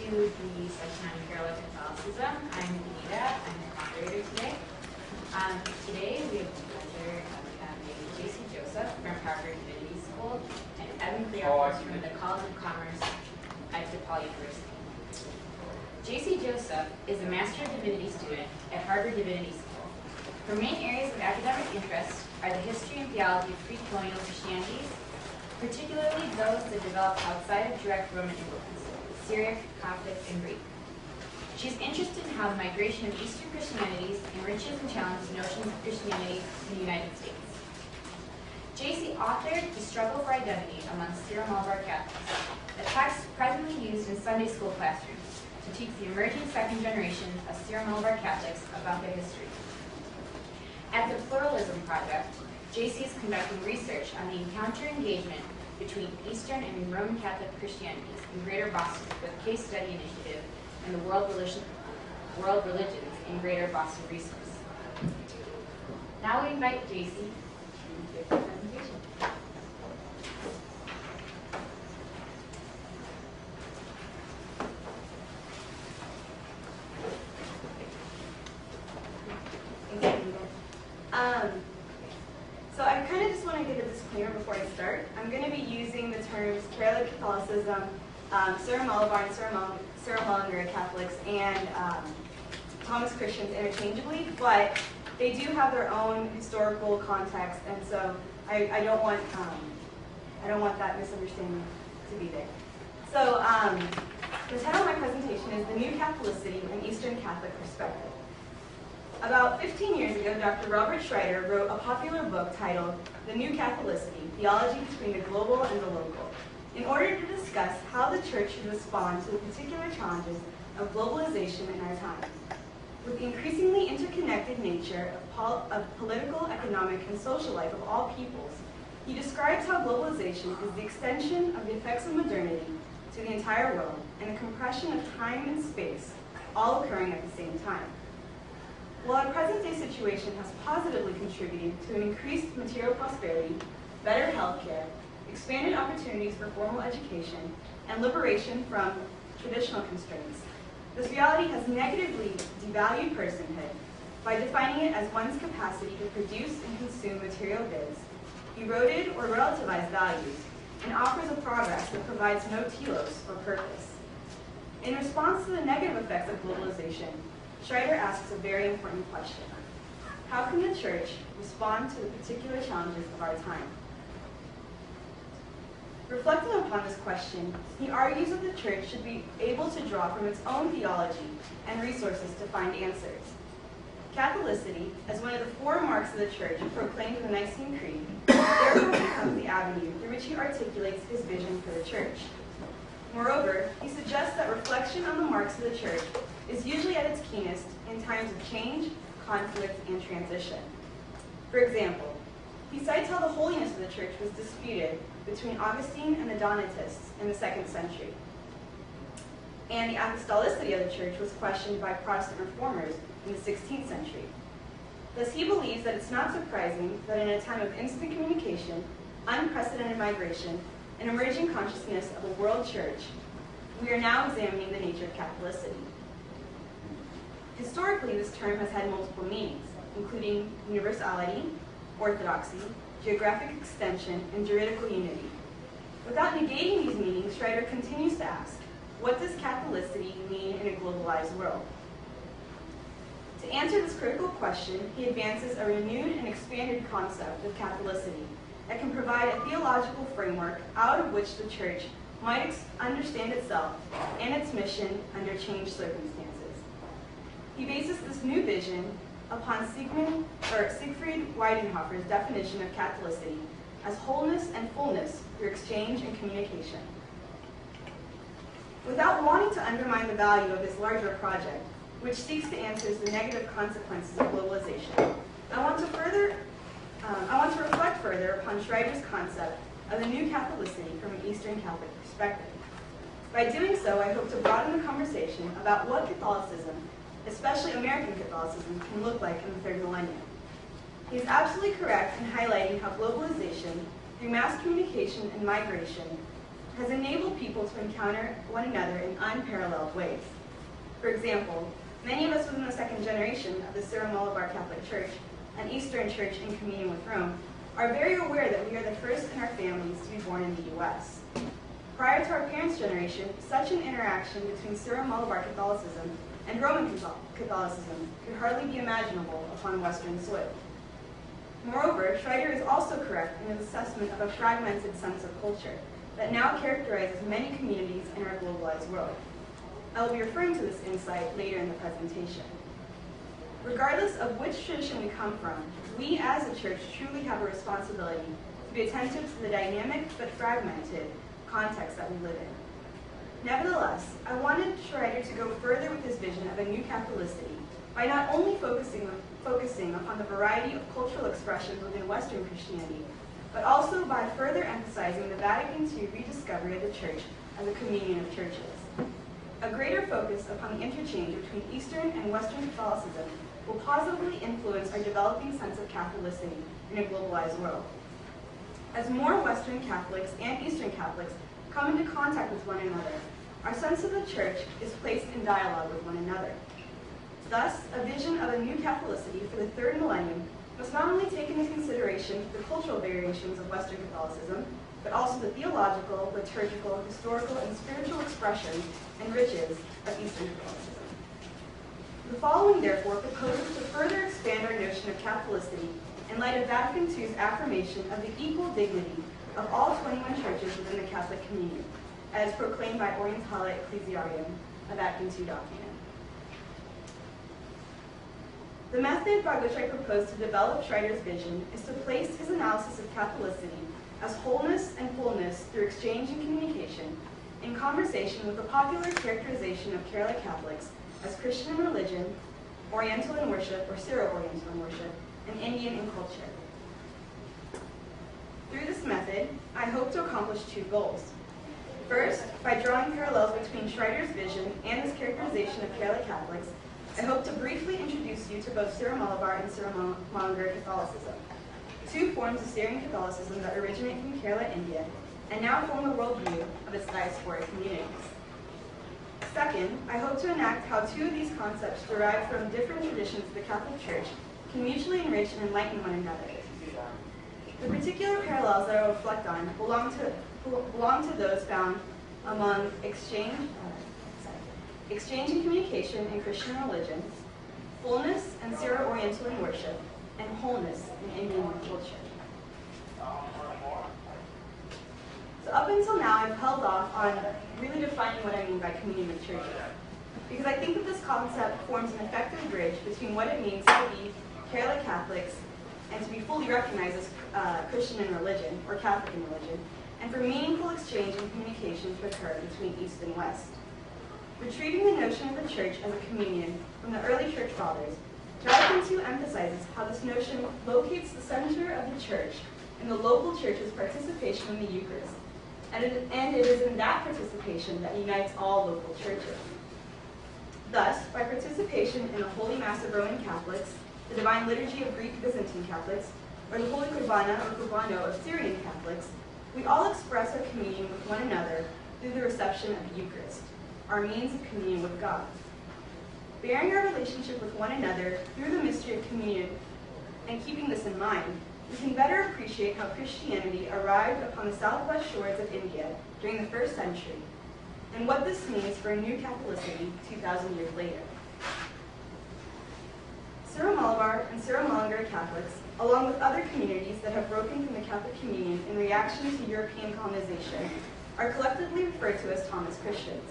to the section on Kerala Catholicism. I'm Benita. I'm the moderator today. Today we have the pleasure of having Jaisy Joseph from Harvard Divinity School and Abin Kuriakose from the College of Commerce at DePaul University. Jaisy Joseph is a Master of Divinity student at Harvard Divinity School. Her main areas of academic interest are the history and theology of pre-colonial Christianities, particularly those that developed outside of direct Roman influence, Syriac, Coptic, and Greek. She's interested in how the migration of Eastern Christianities enriches and challenges notions of Christianity in the United States. Jaisy authored The Struggle for Identity Among Syro-Malabar Catholics, a text presently used in Sunday school classrooms to teach the emerging second generation of Syro-Malabar Catholics about their history. At the Pluralism Project, Jaisy is conducting research on the encounter engagement between Eastern and Roman Catholic Christianities in Greater Boston with a case study initiative and the World Religions in Greater Boston resource. Now we invite Jaisy to give the presentation. So I kind of just want to give a disclaimer before I start. I'm going to be using the terms Kerala Catholicism, Syro-Malabar and Syro-Malabar Catholics, and Thomas Christians interchangeably, but they do have their own historical context, and so I don't want that misunderstanding to be there. So the title of my presentation is The New Catholicity, an Eastern Catholic Perspective. About 15 years ago, Dr. Robert Schreiter wrote a popular book titled The New Catholicity, Theology Between the Global and the Local, in order to discuss how the Church should respond to the particular challenges of globalization in our time. With the increasingly interconnected nature of political, economic, and social life of all peoples, he describes how globalization is the extension of the effects of modernity to the entire world and a compression of time and space, all occurring at the same time. While our present-day situation has positively contributed to an increased material prosperity, better health care, expanded opportunities for formal education, and liberation from traditional constraints, this reality has negatively devalued personhood by defining it as one's capacity to produce and consume material goods, eroded or relativized values, and offers a progress that provides no telos or purpose. In response to the negative effects of globalization, Schreiter asks a very important question. How can the Church respond to the particular challenges of our time? Reflecting upon this question, he argues that the Church should be able to draw from its own theology and resources to find answers. Catholicity, as one of the four marks of the Church proclaimed in the Nicene Creed, therefore becomes the avenue through which he articulates his vision for the Church. Moreover, he suggests that reflection on the marks of the Church is usually at its keenest in times of change, conflict, and transition. For example, he cites how the holiness of the Church was disputed between Augustine and the Donatists in the 2nd century, and the apostolicity of the Church was questioned by Protestant reformers in the 16th century. Thus, he believes that it's not surprising that in a time of instant communication, unprecedented migration, and emerging consciousness of a world church, we are now examining the nature of Catholicity. Historically, this term has had multiple meanings, including universality, orthodoxy, geographic extension, and juridical unity. Without negating these meanings, Schreiter continues to ask, what does Catholicity mean in a globalized world? To answer this critical question, he advances a renewed and expanded concept of Catholicity that can provide a theological framework out of which the Church might understand itself and its mission under changed circumstances. He bases this new vision upon Siegfried Weidenhofer's definition of Catholicity as wholeness and fullness through exchange and communication. Without wanting to undermine the value of this larger project, which seeks to answer the negative consequences of globalization, I want to reflect further upon Schreiter's concept of the new Catholicity from an Eastern Catholic perspective. By doing so, I hope to broaden the conversation about what Catholicism, especially American Catholicism, can look like in the 3rd millennium. He is absolutely correct in highlighting how globalization, through mass communication and migration, has enabled people to encounter one another in unparalleled ways. For example, many of us within the second generation of the Syro-Malabar Catholic Church, an Eastern church in communion with Rome, are very aware that we are the first in our families to be born in the U.S. Prior to our parents' generation, such an interaction between Syro-Malabar Catholicism and Roman Catholicism could hardly be imaginable upon Western soil. Moreover, Schreider is also correct in his assessment of a fragmented sense of culture that now characterizes many communities in our globalized world. I will be referring to this insight later in the presentation. Regardless of which tradition we come from, we as a church truly have a responsibility to be attentive to the dynamic but fragmented context that we live in. Nevertheless, I wanted Schreider to go further with his vision of a new Catholicity by not only focusing upon the variety of cultural expressions within Western Christianity, but also by further emphasizing the Vatican II rediscovery of the Church as a communion of churches. A greater focus upon the interchange between Eastern and Western Catholicism will positively influence our developing sense of Catholicity in a globalized world. As more Western Catholics and Eastern Catholics come into contact with one another, our sense of the Church is placed in dialogue with one another. Thus, a vision of a new Catholicity for the third millennium must not only take into consideration the cultural variations of Western Catholicism, but also the theological, liturgical, historical, and spiritual expressions and riches of Eastern Catholicism. The following, therefore, proposes to further expand our notion of Catholicity in light of Vatican II's affirmation of the equal dignity of all 21 churches within the Catholic communion, as proclaimed by Orientale Ecclesiarium, a Vatican II document. The method by which I propose to develop Schreider's vision is to place his analysis of Catholicity as wholeness and fullness through exchange and communication in conversation with the popular characterization of Kerala Catholics as Christian in religion, Oriental in worship, or Syro-Oriental in worship, and Indian in culture. Through this method, I hope to accomplish two goals. First, by drawing parallels between Schreider's vision and his characterization of Kerala Catholics, I hope to briefly introduce you to both Syro-Malabar and Syro-Malabar Catholicism, two forms of Syrian Catholicism that originate from Kerala, India, and now form the worldview of its diasporic communities. Second, I hope to enact how two of these concepts derived from different traditions of the Catholic Church can mutually enrich and enlighten one another. The particular parallels that I will reflect on belong to those found among exchange and communication in Christian religion, fullness and Syro-Oriental in worship, and wholeness in Indian culture. So up until now, I've held off on really defining what I mean by communion of churches, because I think that this concept forms an effective bridge between what it means to be Kerala Catholics and to be fully recognized as Christian in religion, or Catholic in religion, and for meaningful exchange and communication to occur between East and West. Retrieving the notion of the church as a communion from the early church fathers, Vatican II emphasizes how this notion locates the center of the church in the local church's participation in the Eucharist, and it is in that participation that unites all local churches. Thus, by participation in the Holy Mass of Roman Catholics, the Divine Liturgy of Greek Byzantine Catholics, or the Holy Kurbana or Kurbano of Syrian Catholics, we all express our communion with one another through the reception of the Eucharist, our means of communion with God. Bearing our relationship with one another through the mystery of communion and keeping this in mind, we can better appreciate how Christianity arrived upon the southwest shores of India during the 1st century, and what this means for a new Catholicity 2,000 years later. Syro-Malabar and Syro-Malabar Catholics, along with other communities that have broken from the Catholic communion in reaction to European colonization, are collectively referred to as Thomas Christians.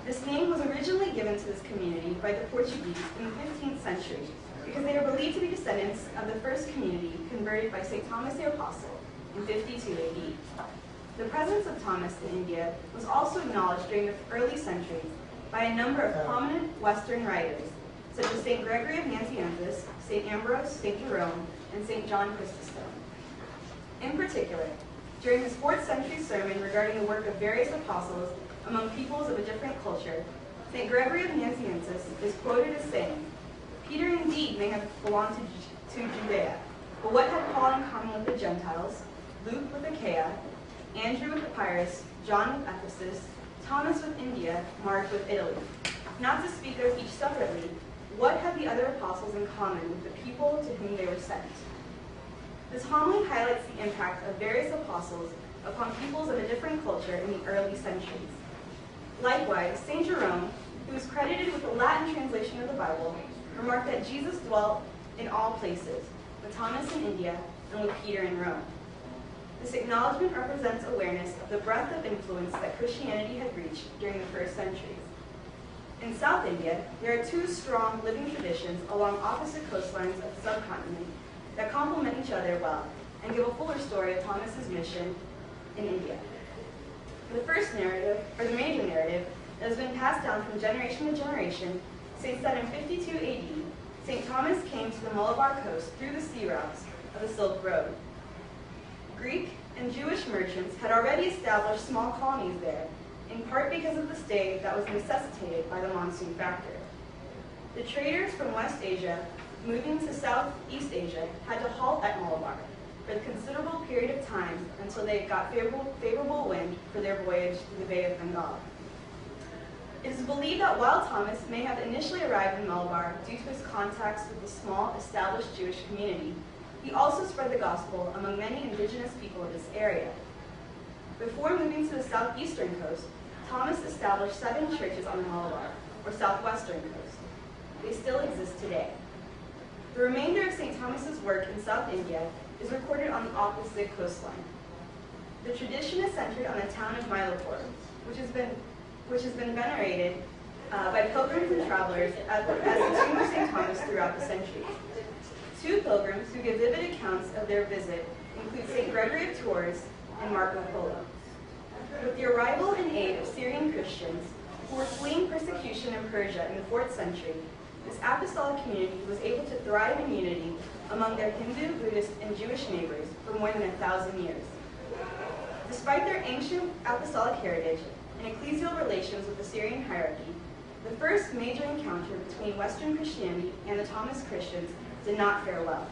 This name was originally given to this community by the Portuguese in the 15th century because they are believed to be descendants of the first community converted by St. Thomas the Apostle in 52 AD. The presence of Thomas in India was also acknowledged during the early centuries by a number of prominent Western writers, such as St. Gregory of Nazianzus, St. Ambrose, St. Jerome, and St. John Chrysostom. In particular, during his 4th century sermon regarding the work of various apostles among peoples of a different culture, St. Gregory of Nazianzus is quoted as saying, "Peter indeed may have belonged to Judea, but what had Paul in common with the Gentiles, Luke with Achaia, Andrew with Epirus, John with Ephesus, Thomas with India, Mark with Italy. Not to speak of each separately, what had the other apostles in common with the people to whom they were sent? This homily highlights the impact of various apostles upon peoples of a different culture in the early centuries. Likewise, St. Jerome, who is credited with the Latin translation of the Bible, remarked that Jesus dwelt in all places, with Thomas in India and with Peter in Rome. This acknowledgement represents awareness of the breadth of influence that Christianity had reached during the first centuries. In South India, there are two strong living traditions along opposite coastlines of the subcontinent that complement each other well and give a fuller story of Thomas's mission in India. The first narrative, or the major narrative, that has been passed down from generation to generation, states that in 52 AD, St. Thomas came to the Malabar coast through the sea routes of the Silk Road. Greek and Jewish merchants had already established small colonies there, in part because of the stay that was necessitated by the monsoon factor. The traders from West Asia moving to Southeast Asia had to halt at Malabar for a considerable period of time until they got favorable wind for their voyage to the Bay of Bengal. It is believed that while Thomas may have initially arrived in Malabar due to his contacts with the small, established Jewish community, he also spread the gospel among many indigenous people of this area. Before moving to the southeastern coast, Thomas established 7 churches on the Malabar, or southwestern coast. They still exist today. The remainder of St. Thomas's work in South India is recorded on the opposite coastline. The tradition is centered on the town of Mylapore, which has been venerated by pilgrims and travelers as the tomb of St. Thomas throughout the centuries. 2 pilgrims who give vivid accounts of their visit include St. Gregory of Tours and Marco Polo. With the arrival and aid of Syrian Christians who were fleeing persecution in Persia in the 4th century, this apostolic community was able to thrive in unity among their Hindu, Buddhist, and Jewish neighbors for more than 1,000 years. Despite their ancient apostolic heritage and ecclesial relations with the Syrian hierarchy, the first major encounter between Western Christianity and the Thomas Christians did not fare well.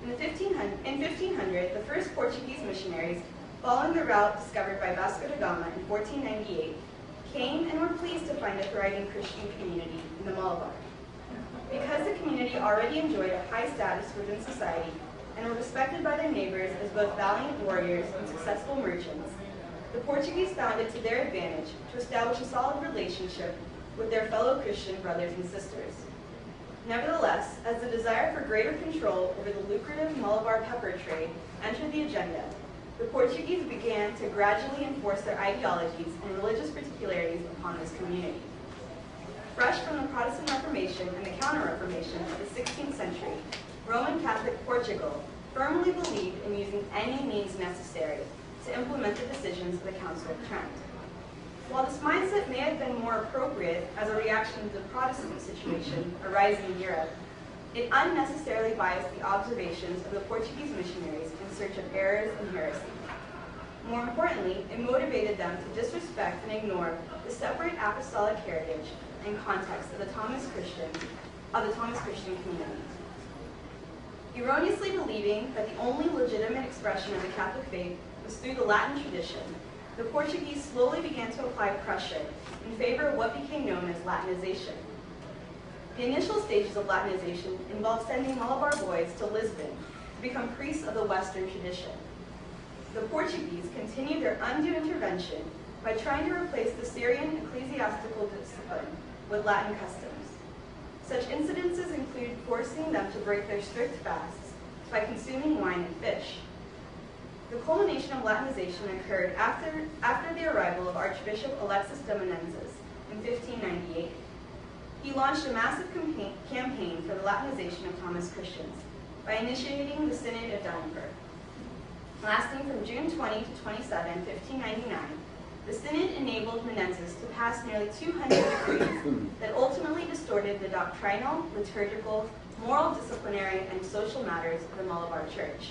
In 1500, the first Portuguese missionaries, following the route discovered by Vasco da Gama in 1498, came and were pleased to find a thriving Christian community in the Malabar. Because the community already enjoyed a high status within society and were respected by their neighbors as both valiant warriors and successful merchants, the Portuguese found it to their advantage to establish a solid relationship with their fellow Christian brothers and sisters. Nevertheless, as the desire for greater control over the lucrative Malabar pepper trade entered the agenda, the Portuguese began to gradually enforce their ideologies and religious particularities upon this community. Fresh from the Protestant Reformation and the Counter-Reformation of the 16th century, Roman Catholic Portugal firmly believed in using any means necessary to implement the decisions of the Council of Trent. While this mindset may have been more appropriate as a reaction to the Protestant situation arising in Europe, it unnecessarily biased the observations of the Portuguese missionaries in search of errors and heresy. More importantly, it motivated them to disrespect and ignore the separate apostolic heritage and context of the Thomas Christian community. Erroneously believing that the only legitimate expression of the Catholic faith was through the Latin tradition, the Portuguese slowly began to apply pressure in favor of what became known as Latinization. The initial stages of Latinization involved sending Malabar boys to Lisbon to become priests of the Western tradition. The Portuguese continued their undue intervention by trying to replace the Syrian ecclesiastical discipline with Latin customs. Such incidences included forcing them to break their strict fasts by consuming wine and fish. The culmination of Latinization occurred after the arrival of Archbishop Alexis de Menezes in 1598. He launched a massive campaign for the Latinization of Thomas Christians by initiating the Synod of Edinburgh. Lasting from June 20 to 27, 1599, the Synod enabled Menezes to pass nearly 200 decrees that ultimately distorted the doctrinal, liturgical, moral, disciplinary, and social matters of the Malabar Church.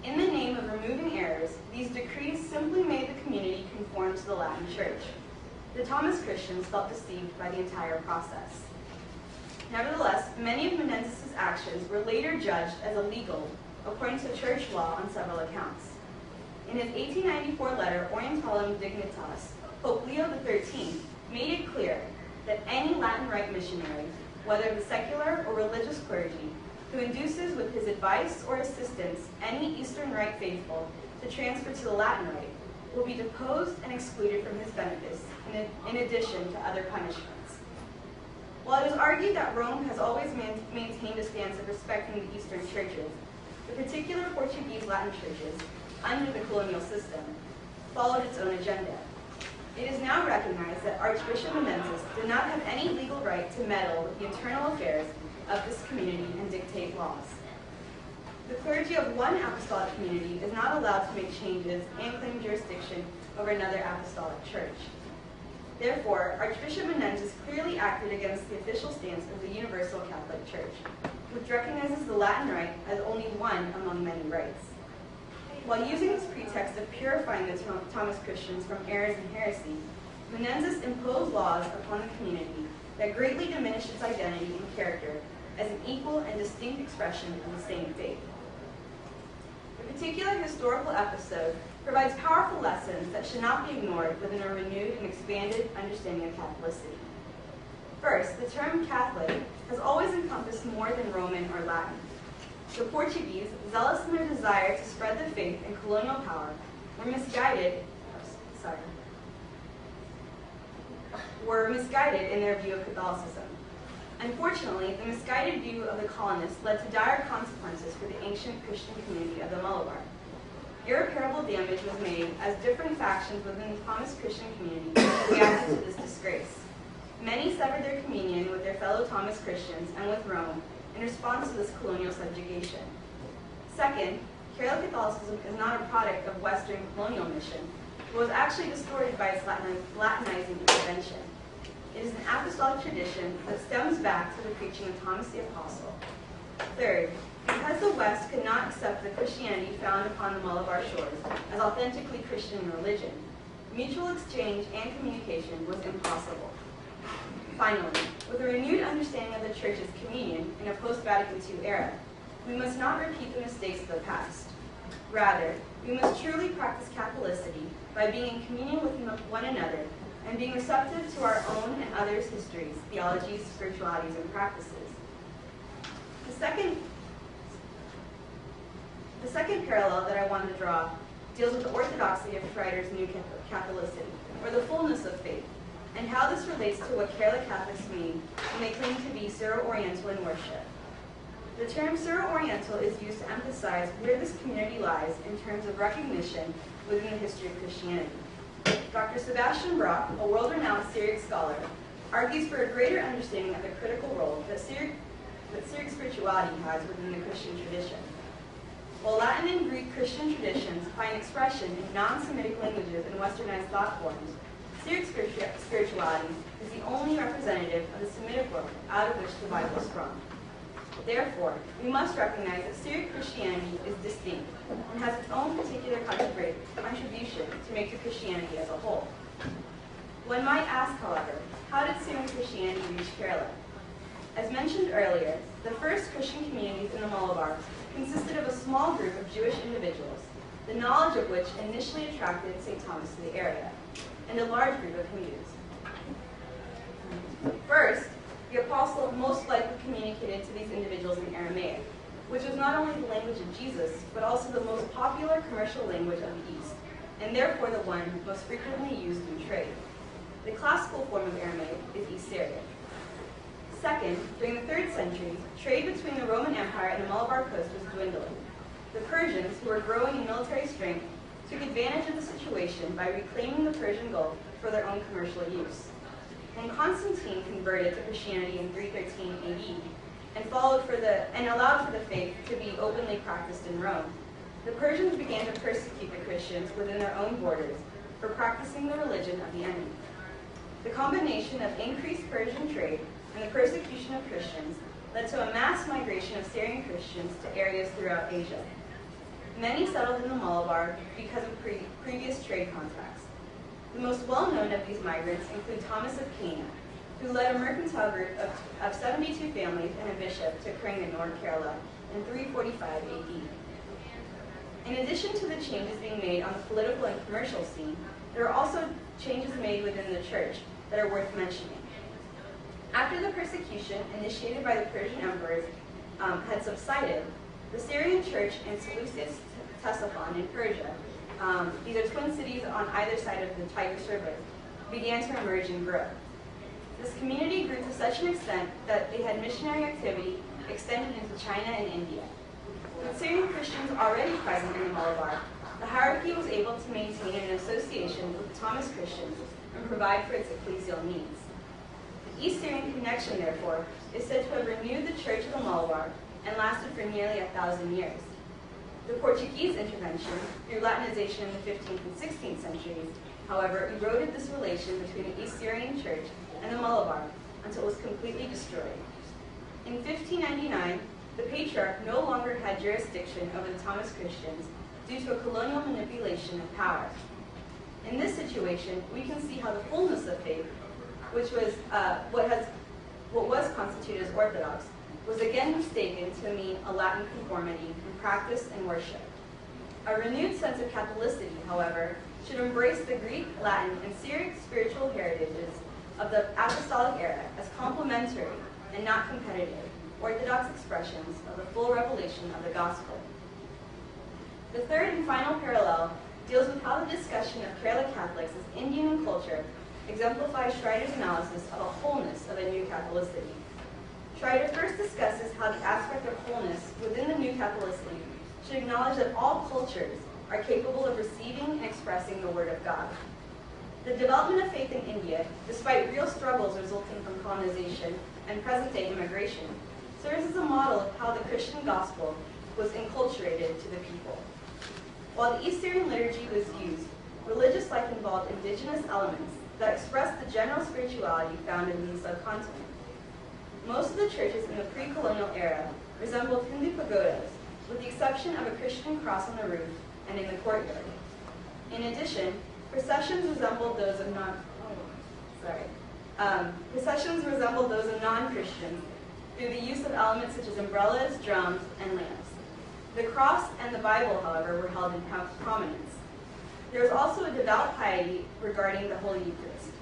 In the name of removing errors, these decrees simply made the community conform to the Latin Church. The Thomas Christians felt deceived by the entire process. Nevertheless, many of Menezes' actions were later judged as illegal according to church law on several accounts. In his 1894 letter, Orientalum Dignitas, Pope Leo XIII made it clear that any Latin Rite missionary, whether the secular or religious clergy, who induces with his advice or assistance any Eastern Rite faithful to transfer to the Latin Rite, will be deposed and excluded from his benefice, in addition to other punishments. While it is argued that Rome has always maintained a stance of respecting the Eastern churches, the particular Portuguese Latin churches, under the colonial system, followed its own agenda. It is now recognized that Archbishop Menendez did not have any legal right to meddle with the internal affairs of this community and dictate laws. The clergy of one apostolic community is not allowed to make changes and claim jurisdiction over another apostolic church. Therefore, Archbishop Menendez clearly acted against the official stance of the Universal Catholic Church, which recognizes the Latin Rite as only one among many rites. While using this pretext of purifying the Thomas Christians from errors and heresy, Menendez imposed laws upon the community that greatly diminished its identity and character as an equal and distinct expression of the same faith. The particular historical episode provides powerful lessons that should not be ignored within a renewed and expanded understanding of Catholicity. First, the term Catholic has always encompassed more than Roman or Latin. The Portuguese, zealous in their desire to spread the faith and colonial power, were misguided in their view of Catholicism. Unfortunately, the misguided view of the colonists led to dire consequences for the ancient Christian community of the Malabar. Irreparable damage was made as different factions within the Thomas Christian community reacted to this disgrace. Many severed their communion with their fellow Thomas Christians and with Rome in response to this colonial subjugation. Second, Kerala Catholicism is not a product of Western colonial mission, but was actually distorted by its Latinizing intervention. It is an apostolic tradition that stems back to the preaching of Thomas the Apostle. Third, because the West could not accept the Christianity found upon the Malabar shores as authentically Christian religion, mutual exchange and communication was impossible. Finally, with a renewed understanding of the Church's communion in a post-Vatican II era, we must not repeat the mistakes of the past. Rather, we must truly practice Catholicity by being in communion with one another and being receptive to our own and others' histories, theologies, spiritualities, and practices. The second parallel that I want to draw deals with the orthodoxy of Schreider's New Catholicity, or the fullness of faith, and how this relates to what Kerala Catholics mean when they claim to be Syro-Oriental in worship. The term Syro-Oriental is used to emphasize where this community lies in terms of recognition within the history of Christianity. Dr. Sebastian Brock, a world-renowned Syriac scholar, argues for a greater understanding of the critical role that Syriac spirituality has within the Christian tradition. While Latin and Greek Christian traditions find expression in non-Semitic languages and westernized thought forms, Syriac spirituality is the only representative of the Semitic world out of which the Bible sprung. Therefore, we must recognize that Syriac Christianity is distinct and has its own particular contribution to make to Christianity as a whole. One might ask, however, how did Syrian Christianity reach Kerala? As mentioned earlier, the first Christian communities in the Malabar consisted of a small group of Jewish individuals, the knowledge of which initially attracted St. Thomas to the area, and a large group of Hindus. First, the apostle most likely communicated to these individuals in Aramaic, which was not only the language of Jesus, but also the most popular commercial language of the East, and therefore the one most frequently used in trade. The classical form of Aramaic is East Syrian. Second, during the 3rd century, trade between the Roman Empire and the Malabar coast was dwindling. The Persians, who were growing in military strength, took advantage of the situation by reclaiming the Persian Gulf for their own commercial use. When Constantine converted to Christianity in 313 AD and allowed for the faith to be openly practiced in Rome, the Persians began to persecute the Christians within their own borders for practicing the religion of the enemy. The combination of increased Persian trade and the persecution of Christians led to a mass migration of Syrian Christians to areas throughout Asia. Many settled in the Malabar because of previous trade contacts. The most well-known of these migrants include Thomas of Cana, who led a mercantile group of 72 families and a bishop to Kringanur, Kerala in 345 AD. In addition to the changes being made on the political and commercial scene, there are also changes made within the church that are worth mentioning. After the persecution initiated by the Persian emperors had subsided, the Syrian church in Seleucus Ctesiphon in Persia, these are twin cities on either side of the Tigris River, began to emerge and grow. This community grew to such an extent that they had missionary activity extended into China and India. With Syrian Christians already present in the Malabar, the hierarchy was able to maintain an association with the Thomas Christians and provide for its ecclesial needs. The East Syrian connection, therefore, is said to have renewed the Church of the Malabar and lasted for nearly 1,000 years. The Portuguese intervention, through Latinization in the 15th and 16th centuries, however, eroded this relation between the East Syrian Church and the Malabar until it was completely destroyed. In 1599, the Patriarch no longer had jurisdiction over the Thomas Christians due to a colonial manipulation of power. In this situation, we can see how the fullness of faith, which was what was constituted as Orthodox, was again mistaken to mean a Latin conformity in practice and worship. A renewed sense of Catholicity, however, should embrace the Greek, Latin, and Syriac spiritual heritages of the apostolic era as complementary and not competitive, Orthodox expressions of the full revelation of the gospel. The third and final parallel deals with how the discussion of Kerala Catholics as Indian in culture exemplifies Schreider's analysis of a wholeness of a new Catholicity. Schreider first discusses how the aspect of wholeness within the new Catholicity should acknowledge that all cultures are capable of receiving and expressing the Word of God. The development of faith in India, despite real struggles resulting from colonization and present-day immigration, serves as a model of how the Christian gospel was enculturated to the people. While the East Syrian liturgy was used, religious life involved indigenous elements that expressed the general spirituality found in the subcontinent. Most of the churches in the pre-colonial era resembled Hindu pagodas, with the exception of a Christian cross on the roof and in the courtyard. In addition, processions resembled those of non-Christians through the use of elements such as umbrellas, drums, and lamps. The cross and the Bible, however, were held in prominence. There was also a devout piety regarding the Holy Eucharist.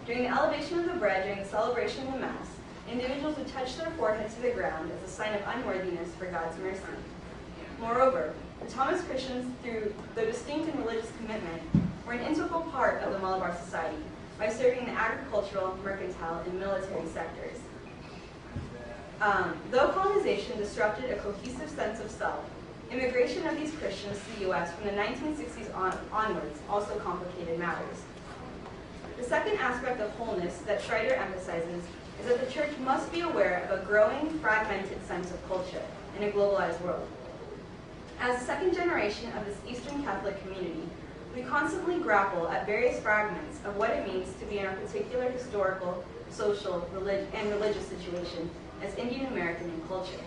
During the elevation of the bread during the celebration of the Mass, individuals would touch their forehead to the ground as a sign of unworthiness for God's mercy. Moreover, the Thomas Christians, through their distinct and religious commitment, were an integral part of the Malabar society by serving the agricultural, mercantile, and military sectors. Though colonization disrupted a cohesive sense of self, immigration of these Christians to the U.S. from the 1960s onwards also complicated matters. The second aspect of wholeness that Schreider emphasizes is that the Church must be aware of a growing, fragmented sense of culture in a globalized world. As the second generation of this Eastern Catholic community, we constantly grapple at various fragments of what it means to be in a particular historical, social, and religious situation as Indian American in culture.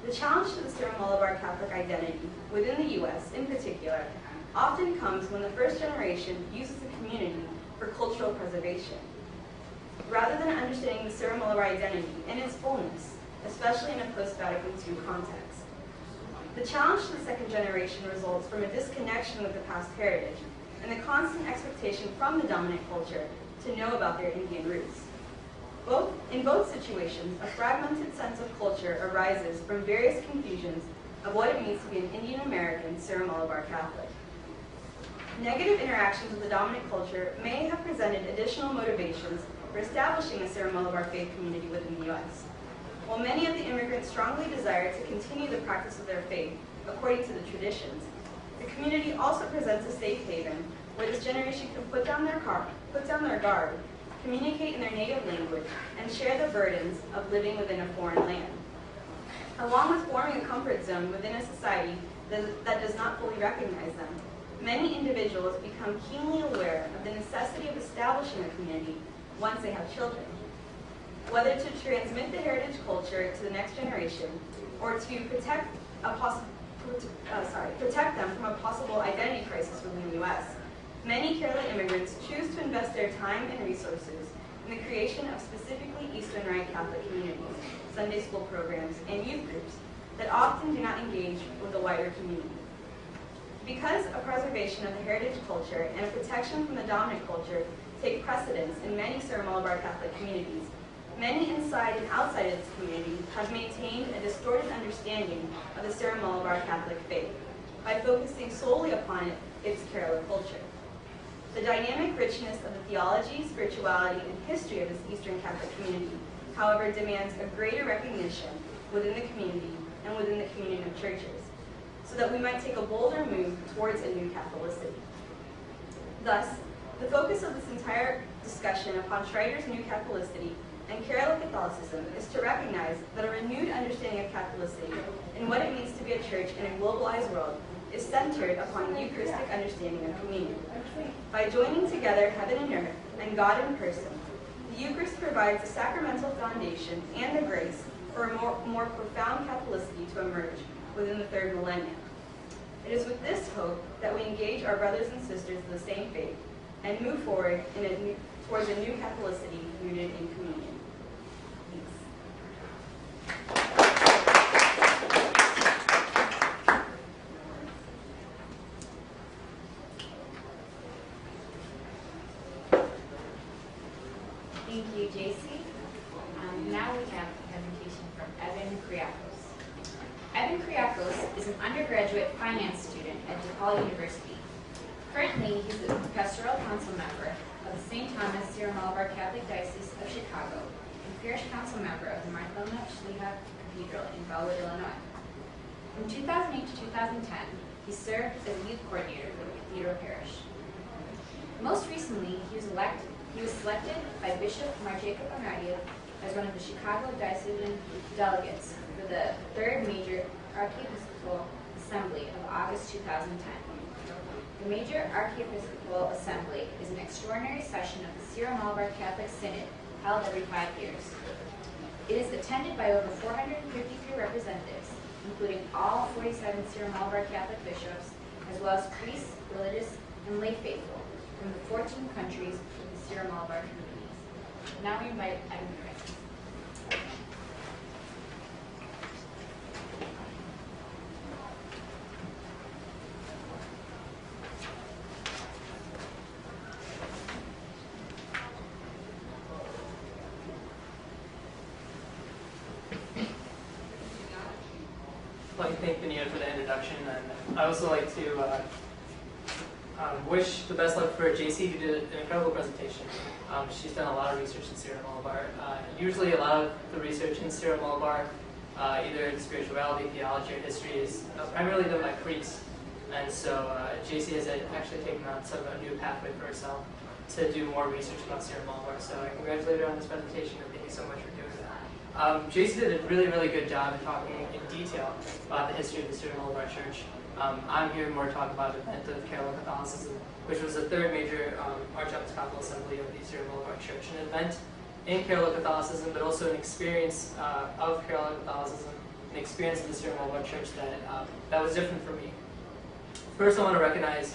The challenge to the Syro-Malabar Catholic identity within the U.S. in particular often comes when the first generation uses the community for cultural preservation, rather than understanding the Syro-Malabar identity in its fullness, especially in a post-Vatican II context. The challenge to the second generation results from a disconnection with the past heritage and the constant expectation from the dominant culture to know about their Indian roots. In both situations, a fragmented sense of culture arises from various confusions of what it means to be an Indian American Syro-Malabar Catholic. Negative interactions with the dominant culture may have presented additional motivations for establishing a Syro-Malabar faith community within the U.S. While many of the immigrants strongly desire to continue the practice of their faith according to the traditions, the community also presents a safe haven where this generation can put down their guard, communicate in their native language, and share the burdens of living within a foreign land. Along with forming a comfort zone within a society that does not fully recognize them, many individuals become keenly aware of the necessity of establishing a community once they have children. Whether to transmit the heritage culture to the next generation or to protect them from a possible identity crisis within the U.S., many Kerala immigrants choose to invest their time and resources in the creation of specifically Eastern Rite Catholic communities, Sunday school programs, and youth groups that often do not engage with the wider community. Because a preservation of the heritage culture and a protection from the dominant culture take precedence in many Syro-Malabar Catholic communities, many inside and outside of this community have maintained a distorted understanding of the Syro-Malabar Catholic faith by focusing solely upon its Kerala culture. The dynamic richness of the theology, spirituality, and history of this Eastern Catholic community, however, demands a greater recognition within the community and within the community of churches, so that we might take a bolder move towards a new Catholicity. Thus, the focus of this entire discussion upon Schreiter's New Catholicity and Kerala Catholicism is to recognize that a renewed understanding of Catholicity and what it means to be a church in a globalized world is centered upon the Eucharistic understanding of communion. By joining together heaven and earth and God in person, the Eucharist provides a sacramental foundation and the grace for a more profound Catholicity to emerge within the third millennium. It is with this hope that we engage our brothers and sisters of the same faith and move forward towards a new Catholicity rooted in communion. Thank you, Jaisy. Now we have a presentation from Abin Kuriakose. Abin Kuriakose is an undergraduate finance student at DePaul University. Currently, he's a pastoral council member of the St. Thomas Syro-Malabar Catholic Diocese of Chicago and parish council member of the Marthelma Shliha Cathedral in Bellwood, Illinois. From 2008 to 2010, he served as youth coordinator for the Cathedral Parish. Most recently, he was selected by Bishop Mar Jacob Amadia as one of the Chicago Diocesan delegates for the Third Major Archiepiscopal Assembly of August 2010. The Major Archiepiscopal Assembly is an extraordinary session of the Syro-Malabar Catholic Synod held every 5 years. It is attended by over 453 representatives, including all 47 Syro-Malabar Catholic bishops, as well as priests, religious, and lay faithful from the 14 countries of the Syro-Malabar communities. Now we invite Abin Kuriakose. I'd like to thank Benita for the introduction, and I also like to wish the best luck for Jaisy, who did an incredible presentation. She's done a lot of research in Syro-Malabar. Usually a lot of the research in Syro-Malabar, either in spirituality, theology, or history, is primarily done by priests. And so Jaisy has actually taken on a new pathway for herself to do more research about Syro-Malabar. So I congratulate her on this presentation, and thank you so much for doing that. Jaisy did a really, really good job in talking in detail about the history of the Syro-Malabar Church. I'm here more to talk about the event of Kerala Catholicism, which was the third major Archiepiscopal Assembly of the Syro-Malabar Church. An event in Kerala Catholicism, but also an experience of Kerala Catholicism, an experience of the Syro-Malabar Church that was different for me. First, I want to recognize,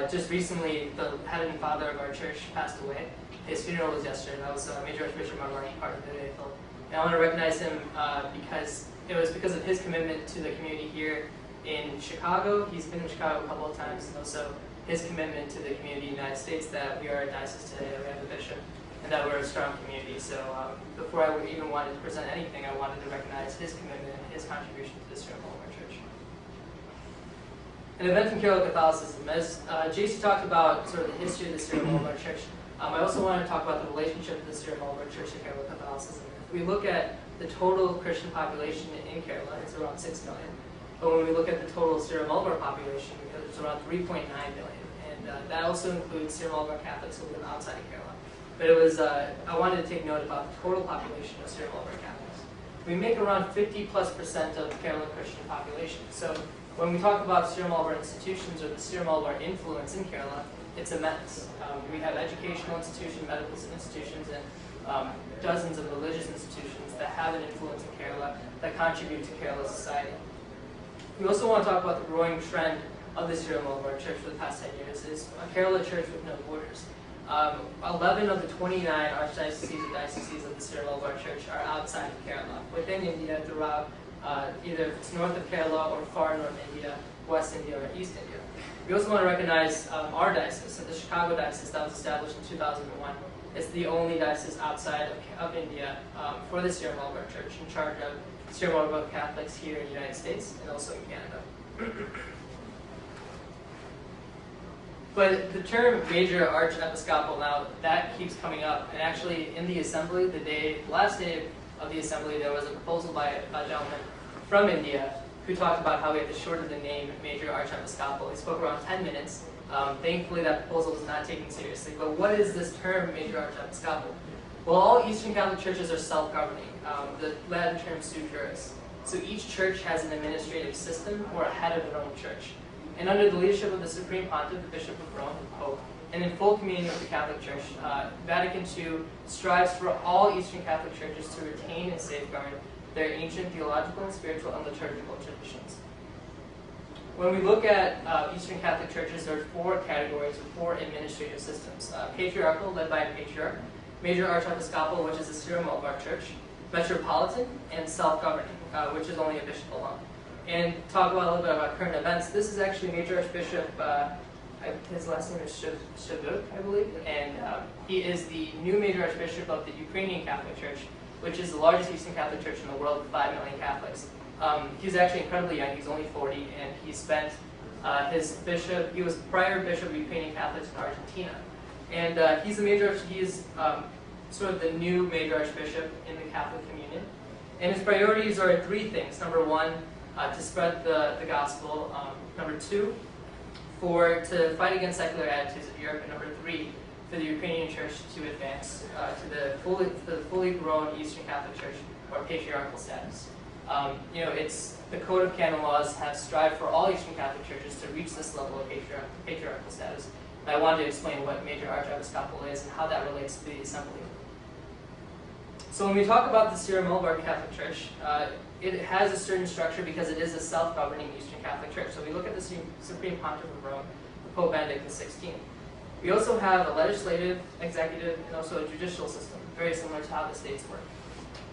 just recently, the head and father of our church passed away. His funeral was yesterday. That was Major Archbishop Marlani, part of the faithful. And I want to recognize him because it was because of his commitment to the community here in Chicago. He's been in Chicago a couple of times, and also his commitment to the community in the United States that we are a diocese today, that we have a bishop, and that we're a strong community. So before I even wanted to present anything, I wanted to recognize his commitment and his contribution to the Syro-Malabar Church. An event in Kerala Catholicism. As Jaisy talked about sort of the history of the Syro-Malabar Church, I also want to talk about the relationship of the Syro-Malabar Church to Kerala Catholicism. If we look at the total Christian population in Kerala, it's around 6 million. But when we look at the total Syro-Malabar population, it's around 3.9 million. And that also includes Syro-Malabar Catholics who live outside of Kerala. But it was, I wanted to take note about the total population of Syro-Malabar Catholics. We make around 50+% of the Kerala Christian population. So when we talk about Syro-Malabar institutions or the Syro-Malabar influence in Kerala, it's immense. We have educational institutions, medical institutions, and dozens of religious institutions that have an influence in Kerala that contribute to Kerala society. We also want to talk about the growing trend of the Syro-Malabar Church for the past 10 years. It's a Kerala church with no borders. 11 of the 29 archdioceses and dioceses of the Syro-Malabar Church are outside of Kerala, within India, throughout either if it's north of Kerala or far north India, West India, or East India. We also want to recognize our diocese, so the Chicago Diocese that was established in 2001. It's the only diocese outside of India for the Syro-Malabar Church, in charge of Syro-Malabar Catholics here in the United States and also in Canada. But the term major archiepiscopal, now that keeps coming up, and actually in the assembly, the last day of the assembly, there was a proposal by a gentleman from India who talked about how we have to shorten the name major archiepiscopal. He spoke around 10 minutes. Thankfully, that proposal was not taken seriously. But what is this term major archiepiscopal? Well, all Eastern Catholic churches are self-governing. The Latin term sui juris. So each church has an administrative system or a head of their own church. And under the leadership of the Supreme Pontiff, the Bishop of Rome, the Pope, and in full communion with the Catholic Church, Vatican II strives for all Eastern Catholic churches to retain and safeguard their ancient theological, spiritual, and liturgical traditions. When we look at Eastern Catholic churches, there are 4 categories or 4 administrative systems. Patriarchal, led by a patriarch, major archiepiscopal, which is the Syro-Malabar Church, metropolitan, and self-governing, which is only a bishop alone. And talk about a little bit about current events. This is actually Major Archbishop, his last name is Shavuk, I believe, and he is the new Major Archbishop of the Ukrainian Catholic Church, which is the largest Eastern Catholic church in the world with 5 million Catholics. He's actually incredibly young. He's only 40, and he spent he was prior bishop of Ukrainian Catholics in Argentina. And he is sort of the new Major Archbishop in the Catholic Communion. And his priorities are 3 things. Number 1, to spread the gospel. Number 2, to fight against secular attitudes of Europe. And number 3, for the Ukrainian Church to advance to the fully grown Eastern Catholic Church or patriarchal status. It's the Code of Canon Laws have strived for all Eastern Catholic churches to reach this level of patriarchal status. And I wanted to explain what major archiepiscopal is and how that relates to the assembly. So when we talk about the Syro-Malabar Catholic Church, it has a certain structure because it is a self-governing Eastern Catholic Church. So we look at the Supreme Pontiff of Rome, Pope Benedict XVI. We also have a legislative, executive, and also a judicial system, very similar to how the states work.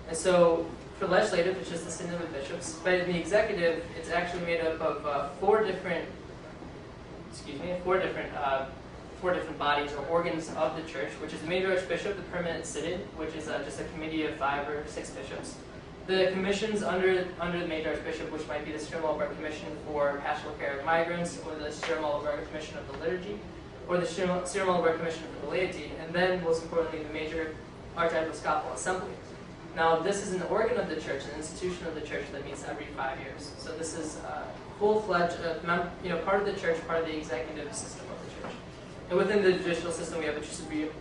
And so for legislative, it's just the synod of bishops, but in the executive, it's actually made up of 4 different bodies or organs of the church, which is the Major Archbishop, the Permanent Synod, which is just a committee of 5 or 6 bishops. The commissions under the Major Archbishop, which might be the Syro-Malabar Commission for Pastoral Care of Migrants, or the Syro-Malabar Commission of the Liturgy, or the Syro-Malabar Commission for the Laity, and then, most importantly, the Major Archiepiscopal Assembly. Now, this is an organ of the church, an institution of the church that meets every 5 years. So this is full-fledged, part of the church, part of the executive system of the church. And within the judicial system, we have a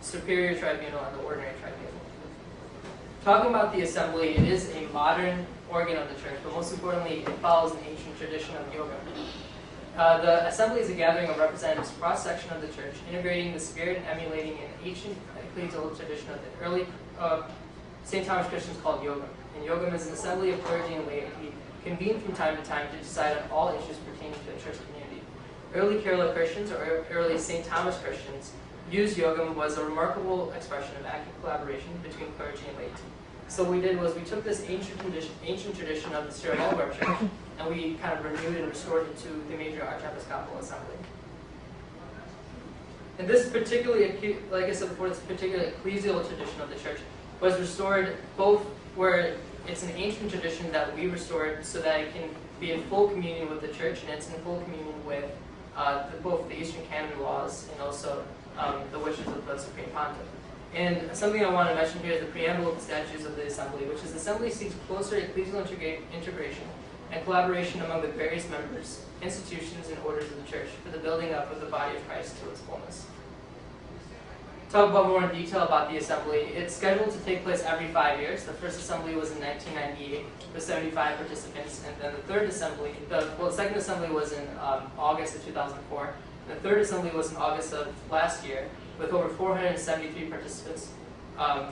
superior tribunal and the ordinary tribunal. Talking about the assembly, it is a modern organ of the church, but most importantly, it follows an ancient tradition of yoga. The assembly is a gathering of representatives cross-section of the church, integrating the spirit and emulating an ancient ecclesial tradition of the early St. Thomas Christians called yogam. And yogam is an assembly of clergy and laity convened from time to time to decide on all issues pertaining to the church community. Early Kerala Christians, or early St. Thomas Christians, used yogam was a remarkable expression of active collaboration between clergy and laity. So what we did was we took this ancient tradition of the Syro-Malabar Church, and we kind of renewed and restored it to the Major Archiepiscopal Assembly. And this particularly, like I said before, this particular ecclesial tradition of the church was restored both where it's an ancient tradition that we restored so that it can be in full communion with the church, and it's in full communion with both the Eastern Canon Laws and also the wishes of the Supreme Pontiff. And something I want to mention here is the preamble of the statutes of the Assembly, which is the Assembly seeks closer ecclesial integration and collaboration among the various members, institutions, and orders of the Church for the building up of the body of Christ to its fullness. Talk about more in detail about the Assembly. It's scheduled to take place every 5 years. The first Assembly was in 1998 with 75 participants, and then the second Assembly was in August of 2004. The third Assembly was in August of last year with over 473 participants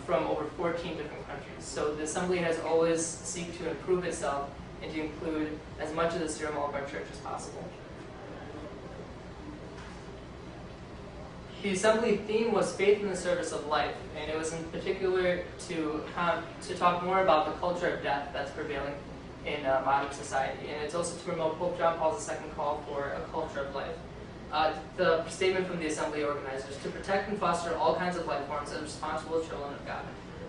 from over 14 different countries. So the Assembly has always sought to improve itself and to include as much of the Syro-Malabar Church as possible. The Assembly theme was faith in the service of life, and it was in particular to talk more about the culture of death that's prevailing in modern society. And it's also to promote Pope John Paul II's call for a culture of life. The statement from the assembly organizers: to protect and foster all kinds of life forms as responsible children of God.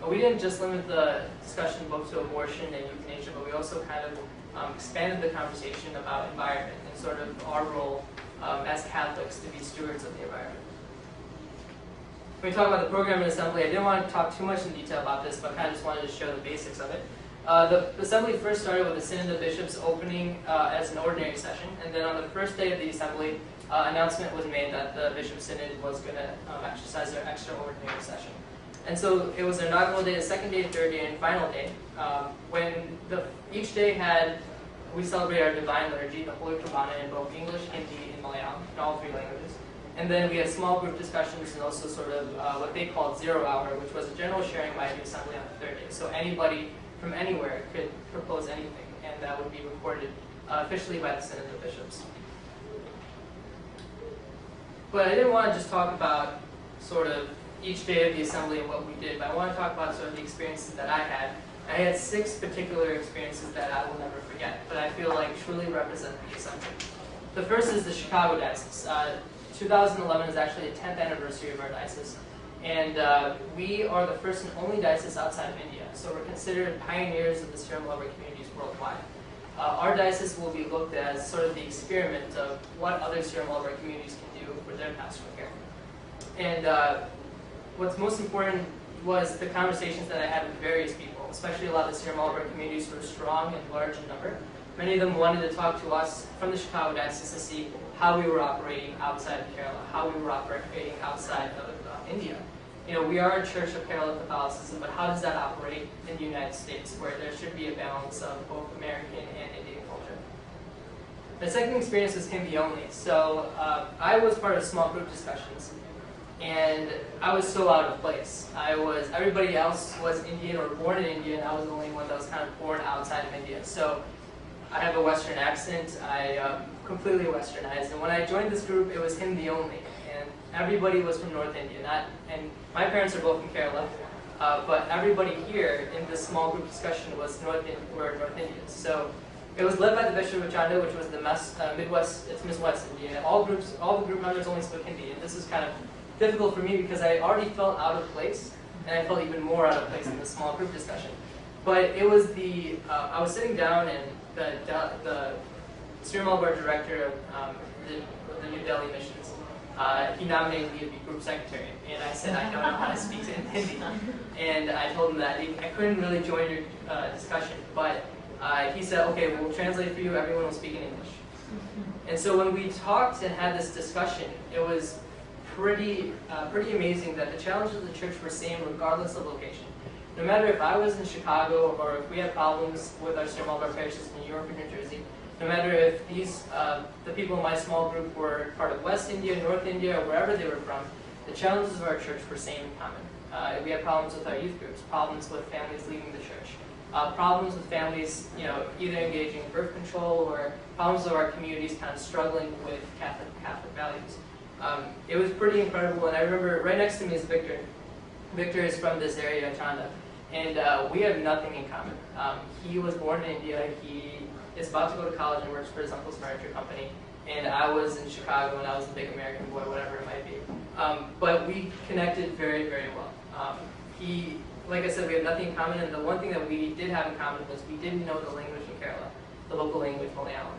We didn't just limit the discussion both to abortion and euthanasia, but we also kind of expanded the conversation about environment and sort of our role as Catholics to be stewards of the environment. When we talk about the program in assembly, I didn't want to talk too much in detail about this, but kind of just wanted to show the basics of it. The assembly first started with the Synod of Bishops opening as an ordinary session, and then on the first day of the assembly, announcement was made that the Bishop Synod was going to exercise their extraordinary session. And so it was their inaugural day, the second day, third day, and final day. When each day we celebrate our divine liturgy, the Holy Kurbana, in both English, Hindi, and Malayalam, in all three languages. And then we had small group discussions and also sort of what they called 0 hour, which was a general sharing by the assembly on the third day. So anybody from anywhere could propose anything, and that would be recorded officially by the Synod of Bishops. But I didn't want to just talk about sort of each day of the assembly and what we did, but I want to talk about sort of the experiences that I had. I had 6 particular experiences that I will never forget, but I feel like truly represent the assembly. The first is the Chicago Diocese. 2011 is actually the 10th anniversary of our diocese, and we are the first and only diocese outside of India, so we're considered pioneers of the Syro-Malabar communities worldwide. Our diocese will be looked at as sort of the experiment of what other Syro-Malabar communities can do for their pastoral care. And what's most important was the conversations that I had with various people, especially a lot of the Syro-Malabar communities who were strong and large in number. Many of them wanted to talk to us from the Chicago Diocese to see how we were operating outside of Kerala, how we were operating outside of India. You know, we are a church of Kerala Catholicism, but how does that operate in the United States, where there should be a balance of both American and Indian culture? The second experience was Hindi only. So I was part of small group discussions, and I was so out of place. Everybody else was Indian or born in India, and I was the only one that was kind of born outside of India. So I have a Western accent, I completely Westernized, and when I joined this group, it was Hindi only, and everybody was from North India. And my parents are both from Kerala, but everybody here in this small group discussion was North Indians. So it was led by the Bishop of Chanda, which was the Midwest India. All the group members only spoke Hindi, and this is kind of difficult for me because I already felt out of place, and I felt even more out of place in the small group discussion. But it was I was sitting down, and the Syro-Malabar director of the New Delhi missions, he nominated me to be group secretary, and I said I don't know how to speak in Hindi, and I told him that I couldn't really join your discussion, but he said, okay, we'll translate for you, everyone will speak in English. And so when we talked and had this discussion, it was pretty amazing that the challenges of the church were same regardless of location. No matter if I was in Chicago or if we had problems with our Syro-Malabar parishes in New York or New Jersey, no matter if the people in my small group were part of West India, North India, or wherever they were from, the challenges of our church were same in common. We had problems with our youth groups, problems with families leaving the church, problems with families, either engaging in birth control, or problems of our communities kind of struggling with Catholic values. It was pretty incredible, and I remember right next to me is Victor. Victor is from this area, Chanda, and we have nothing in common. He was born in India, he is about to go to college and works for his uncle's furniture company, and I was in Chicago and I was a big American boy, whatever it might be. But we connected very, very well. Like I said, we have nothing in common, and the one thing that we did have in common was we didn't know the language in Kerala, the local language, Malayalam.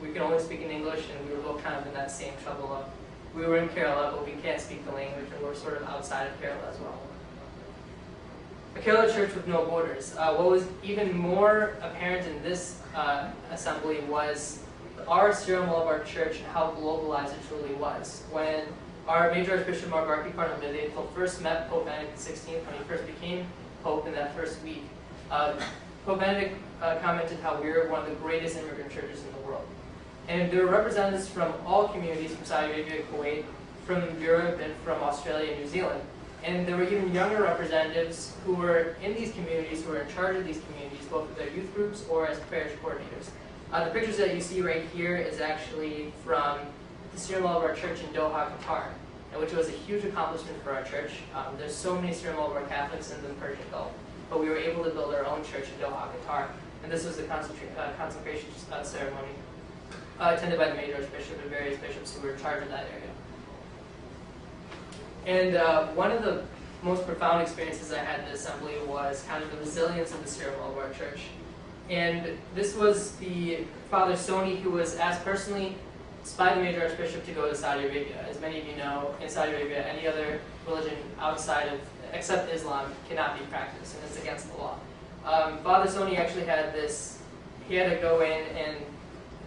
We could only speak in English, and we were both kind of in that same trouble of, we were in Kerala, but we can't speak the language, and we're sort of outside of Kerala as well. A Kerala church with no borders. What was even more apparent in this assembly was our Syro-Malabar church and how globalized it truly was. When our major Archbishop Margarki Karnamide first met Pope Benedict XVI, when he first became Pope in that first week, Pope Benedict commented how we were one of the greatest immigrant churches in the world. And there were representatives from all communities, from Saudi Arabia, Kuwait, from Europe, and from Australia and New Zealand. And there were even younger representatives who were in these communities, who were in charge of these communities, both with their youth groups or as parish coordinators. The pictures that you see right here is actually from the Syro-Malabar Church in Doha, Qatar, which was a huge accomplishment for our church. There's so many Syro-Malabar Catholics in the Persian Gulf, but we were able to build our own church in Doha, Qatar. and this was the consecration ceremony attended by the major archbishop and various bishops who were in charge of that area. And one of the most profound experiences I had in the assembly was kind of the resilience of the Syro-Malabar Church. And this was the Father Soni, who was asked personally by the major archbishop to go to Saudi Arabia. As many of you know, in Saudi Arabia, any other religion outside of, except Islam, cannot be practiced, and it's against the law. Father Soni actually had this, he had to go in and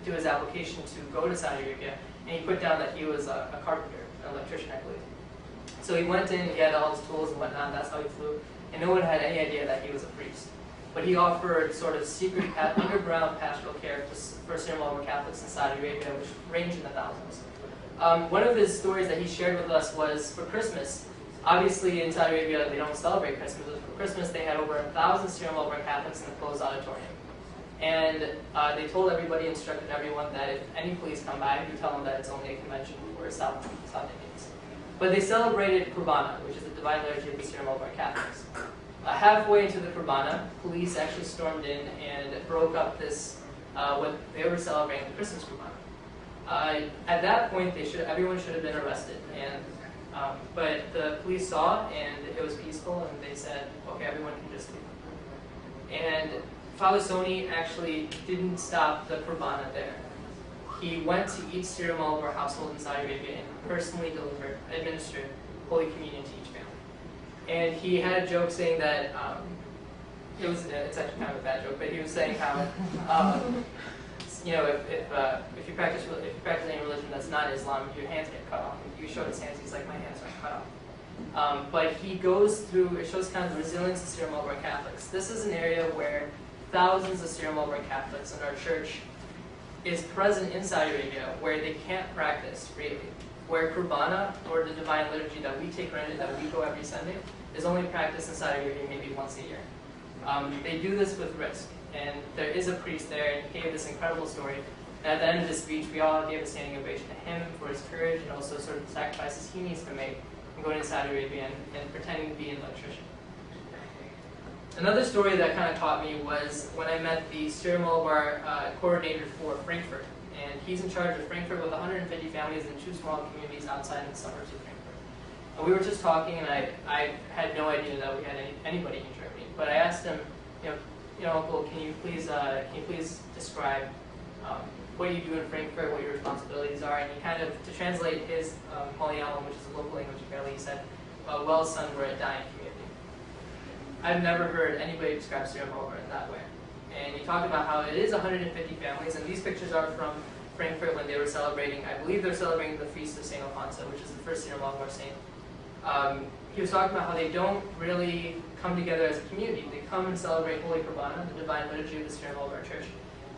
do his application to go to Saudi Arabia, and he put down that he was a carpenter, an electrician, I believe. So he went in, he had all his tools and whatnot, that's how he flew, and no one had any idea that he was a priest. But he offered sort of secret underground pastoral care for Syro-Malabar Catholics in Saudi Arabia, which ranged in the thousands. One of his stories that he shared with us was for Christmas. Obviously in Saudi Arabia they don't celebrate Christmas, but for Christmas they had over 1,000 Syro-Malabar Catholics in the closed auditorium. And they told everybody, instructed everyone that if any police come by, you tell them that it's only a convention for South Indians. But they celebrated Qurbana, which is the divine liturgy of the Syro-Malabar Catholics. Halfway into the Qurbana, police actually stormed in and broke up this, what they were celebrating, the Christmas Qurbana. At that point, everyone should have been arrested, and but the police saw, and it was peaceful, and they said, okay, everyone can just leave. And Father Soni actually didn't stop the Qurbana there. He went to each Syro-Malabar household in Saudi Arabia and personally administered Holy Communion to each family. And he had a joke saying that, it's actually kind of a bad joke, but he was saying how, you know, if you practice any religion that's not Islam, your hands get cut off. If you showed his hands, he's like, my hands are cut off. But he goes through, it shows kind of the resilience of Syro-Malabar Catholics. This is an area where thousands of Syro-Malabar Catholics in our church is present in Saudi Arabia, where they can't practice freely. Where Qurbana, or the divine liturgy that we take granted, that we go every Sunday, is only practiced in Saudi Arabia maybe once a year. They do this with risk, and there is a priest there, and he gave this incredible story. And at the end of this speech, we all gave a standing ovation to him for his courage and also sort of the sacrifices he needs to make in going to Saudi Arabia and pretending to be an electrician. Another story that kind of caught me was when I met the Syro-Malabar coordinator for Frankfurt. And he's in charge of Frankfurt with 150 families in 2 small communities outside in the suburbs of Frankfurt. And we were just talking, and I had no idea that we had anybody in Germany. But I asked him, you know, Uncle, can you please describe what you do in Frankfurt, what your responsibilities are? And he kind of, to translate his Malayalam, which is a local language apparently, he said, well, son, we're a dying community. I've never heard anybody describe Syro-Malabar in that way. And he talked about how it is 150 families, and these pictures are from Frankfurt when they were celebrating, I believe they're celebrating the feast of St. Alfonso, which is the first Syro-Malabar saint. He was talking about how they don't really come together as a community. They come and celebrate Holy Qurbana, the divine liturgy of the Syro-Malabar Church,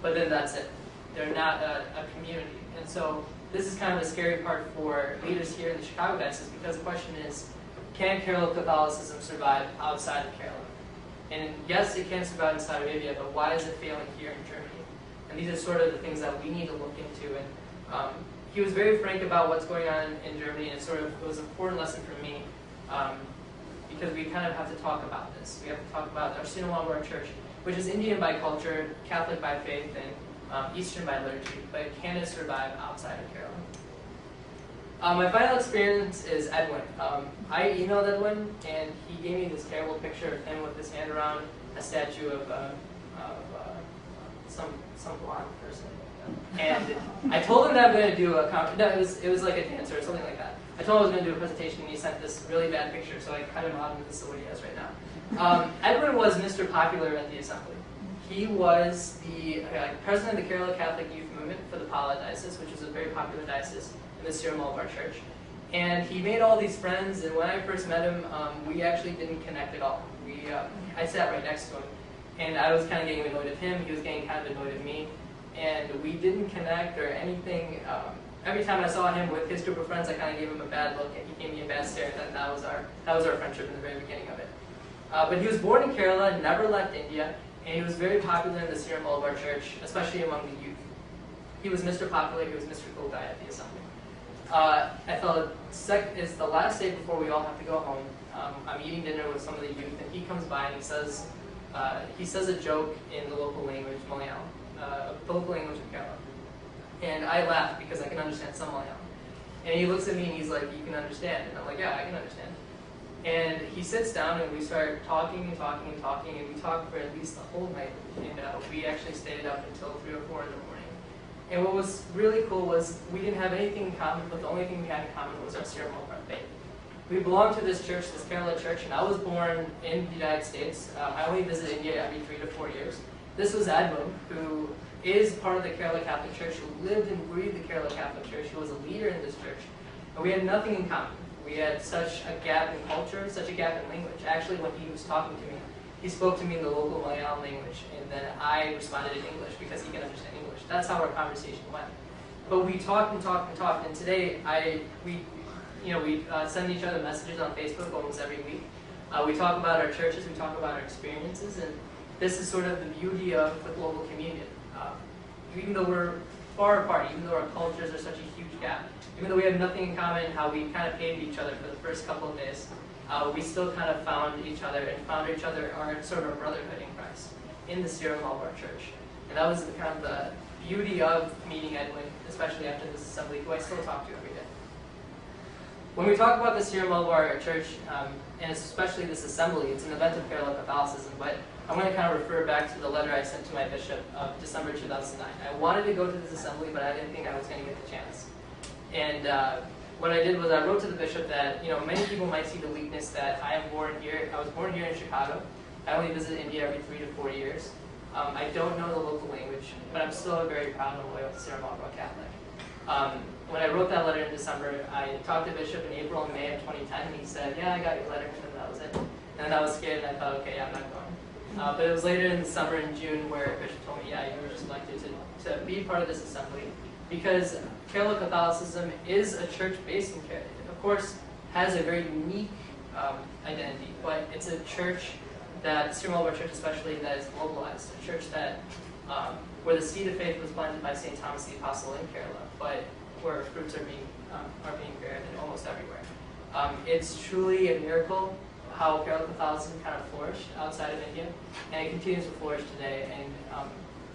but then that's it. They're not a community. And so this is kind of the scary part for leaders here in the Chicago Diocese, because the question is, can Kerala Catholicism survive outside of Kerala? And yes, it can survive in Saudi Arabia, but why is it failing here in Germany? And these are sort of the things that we need to look into. And he was very frank about what's going on in Germany, and it was an important lesson for me, because we kind of have to talk about this. We have to talk about our Syro-Malabar Church, which is Indian by culture, Catholic by faith, and Eastern by liturgy, but can it survive outside of Kerala? My final experience is Edwin. I emailed Edwin, and he gave me this terrible picture of him with his hand around a statue of some blonde person. And I told him that I'm going to do a it was like a dancer or something like that. I told him I was going to do a presentation, and he sent this really bad picture, so I cut him out, and this is what he has right now. Edwin was Mr. Popular at the assembly. He was the president of the Kerala Catholic Youth Movement for the Pala Diocese, which is a very popular diocese in the Syro-Malabar Church. And he made all these friends, and when I first met him, we actually didn't connect at all. I sat right next to him, and I was kind of getting annoyed at him, he was getting kind of annoyed at me, and we didn't connect or anything. Every time I saw him with his group of friends, I kind of gave him a bad look, and he gave me a bad stare, and that was our friendship in the very beginning of it. But he was born in Kerala, never left India, and he was very popular in the Syro-Malabar Church, especially among the youth. He was Mr. Popular, he was Mr. Cool Guy at the assembly. I felt it's the last day before we all have to go home. I'm eating dinner with some of the youth, and he comes by and he says, he says a joke in the local language, Malayalam, the local language of Kerala. And I laugh because I can understand some Malayalam. And he looks at me and he's like, you can understand? And I'm like, yeah, I can understand. And he sits down and we start talking and talking and talking, and we talked for at least the whole night. And we actually stayed up until 3 or 4 in the morning. And what was really cool was we didn't have anything in common, but the only thing we had in common was our Syro-Malabar faith. We belong to this church, this Kerala church, and I was born in the United States. I only visit India every 3 to 4 years. This was Abin, who is part of the Kerala Catholic Church, who lived and breathed the Kerala Catholic Church, who was a leader in this church. And we had nothing in common. We had such a gap in culture, such a gap in language. Actually, when he was talking to me, he spoke to me in the local Malayalam language, and then I responded in English because he can understand English. That's how our conversation went. But we talked and talked and talked, and today we send each other messages on Facebook almost every week. We talk about our churches, we talk about our experiences, and this is sort of the beauty of the global communion. Even though we're far apart, even though our cultures are such a huge gap, even though we have nothing in common, how we kind of hated each other for the first couple of days, we still kind of found each other our sort of brotherhood in Christ in the Syro-Malabar Church. And that was kind of the beauty of meeting Edwin, especially after this assembly, who I still talk to every day. When we talk about the Syro-Malabar Church, and especially this assembly, it's an event of Kerala Catholicism, but I'm going to kind of refer back to the letter I sent to my bishop of December 2009. I wanted to go to this assembly, but I didn't think I was going to get the chance. And what I did was I wrote to the bishop that, many people might see the weakness that I am born here. I was born here in Chicago. I only visit India every 3 to 4 years. I don't know the local language, but I'm still a very proud and loyal Syro-Malabar Catholic. When I wrote that letter in December, I talked to Bishop in April and May of 2010, and he said, yeah, I got your letter, and that was it. And then I was scared, and I thought, okay, yeah, I'm not going. But it was later in the summer, in June, where Bishop told me, yeah, you were just elected to be part of this assembly. Because Kerala Catholicism is a church based in Kerala. It, of course, has a very unique identity, but it's a church that, Syro-Malabar Church especially, that is globalized. A church that, where the seed of faith was planted by St. Thomas the Apostle in Kerala, but where fruits are being bared in almost everywhere. It's truly a miracle how Kerala Catholicism kind of flourished outside of India, and it continues to flourish today. And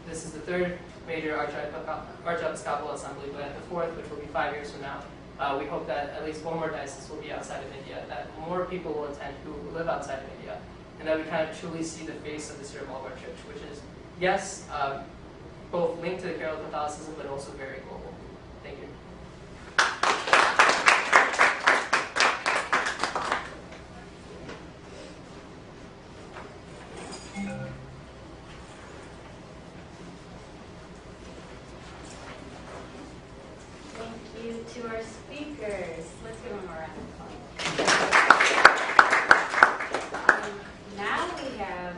this is the 3rd major archiepiscopal assembly, but at the 4th, which will be 5 years from now, we hope that at least one more diocese will be outside of India, that more people will attend who live outside of India, and that we kind of truly see the face of the Syro-Malabar Church, which is, yes, both linked to the Kerala Catholicism, but also very global. Thank you. Thank you to our speakers. Let's give them a round of applause. Now we have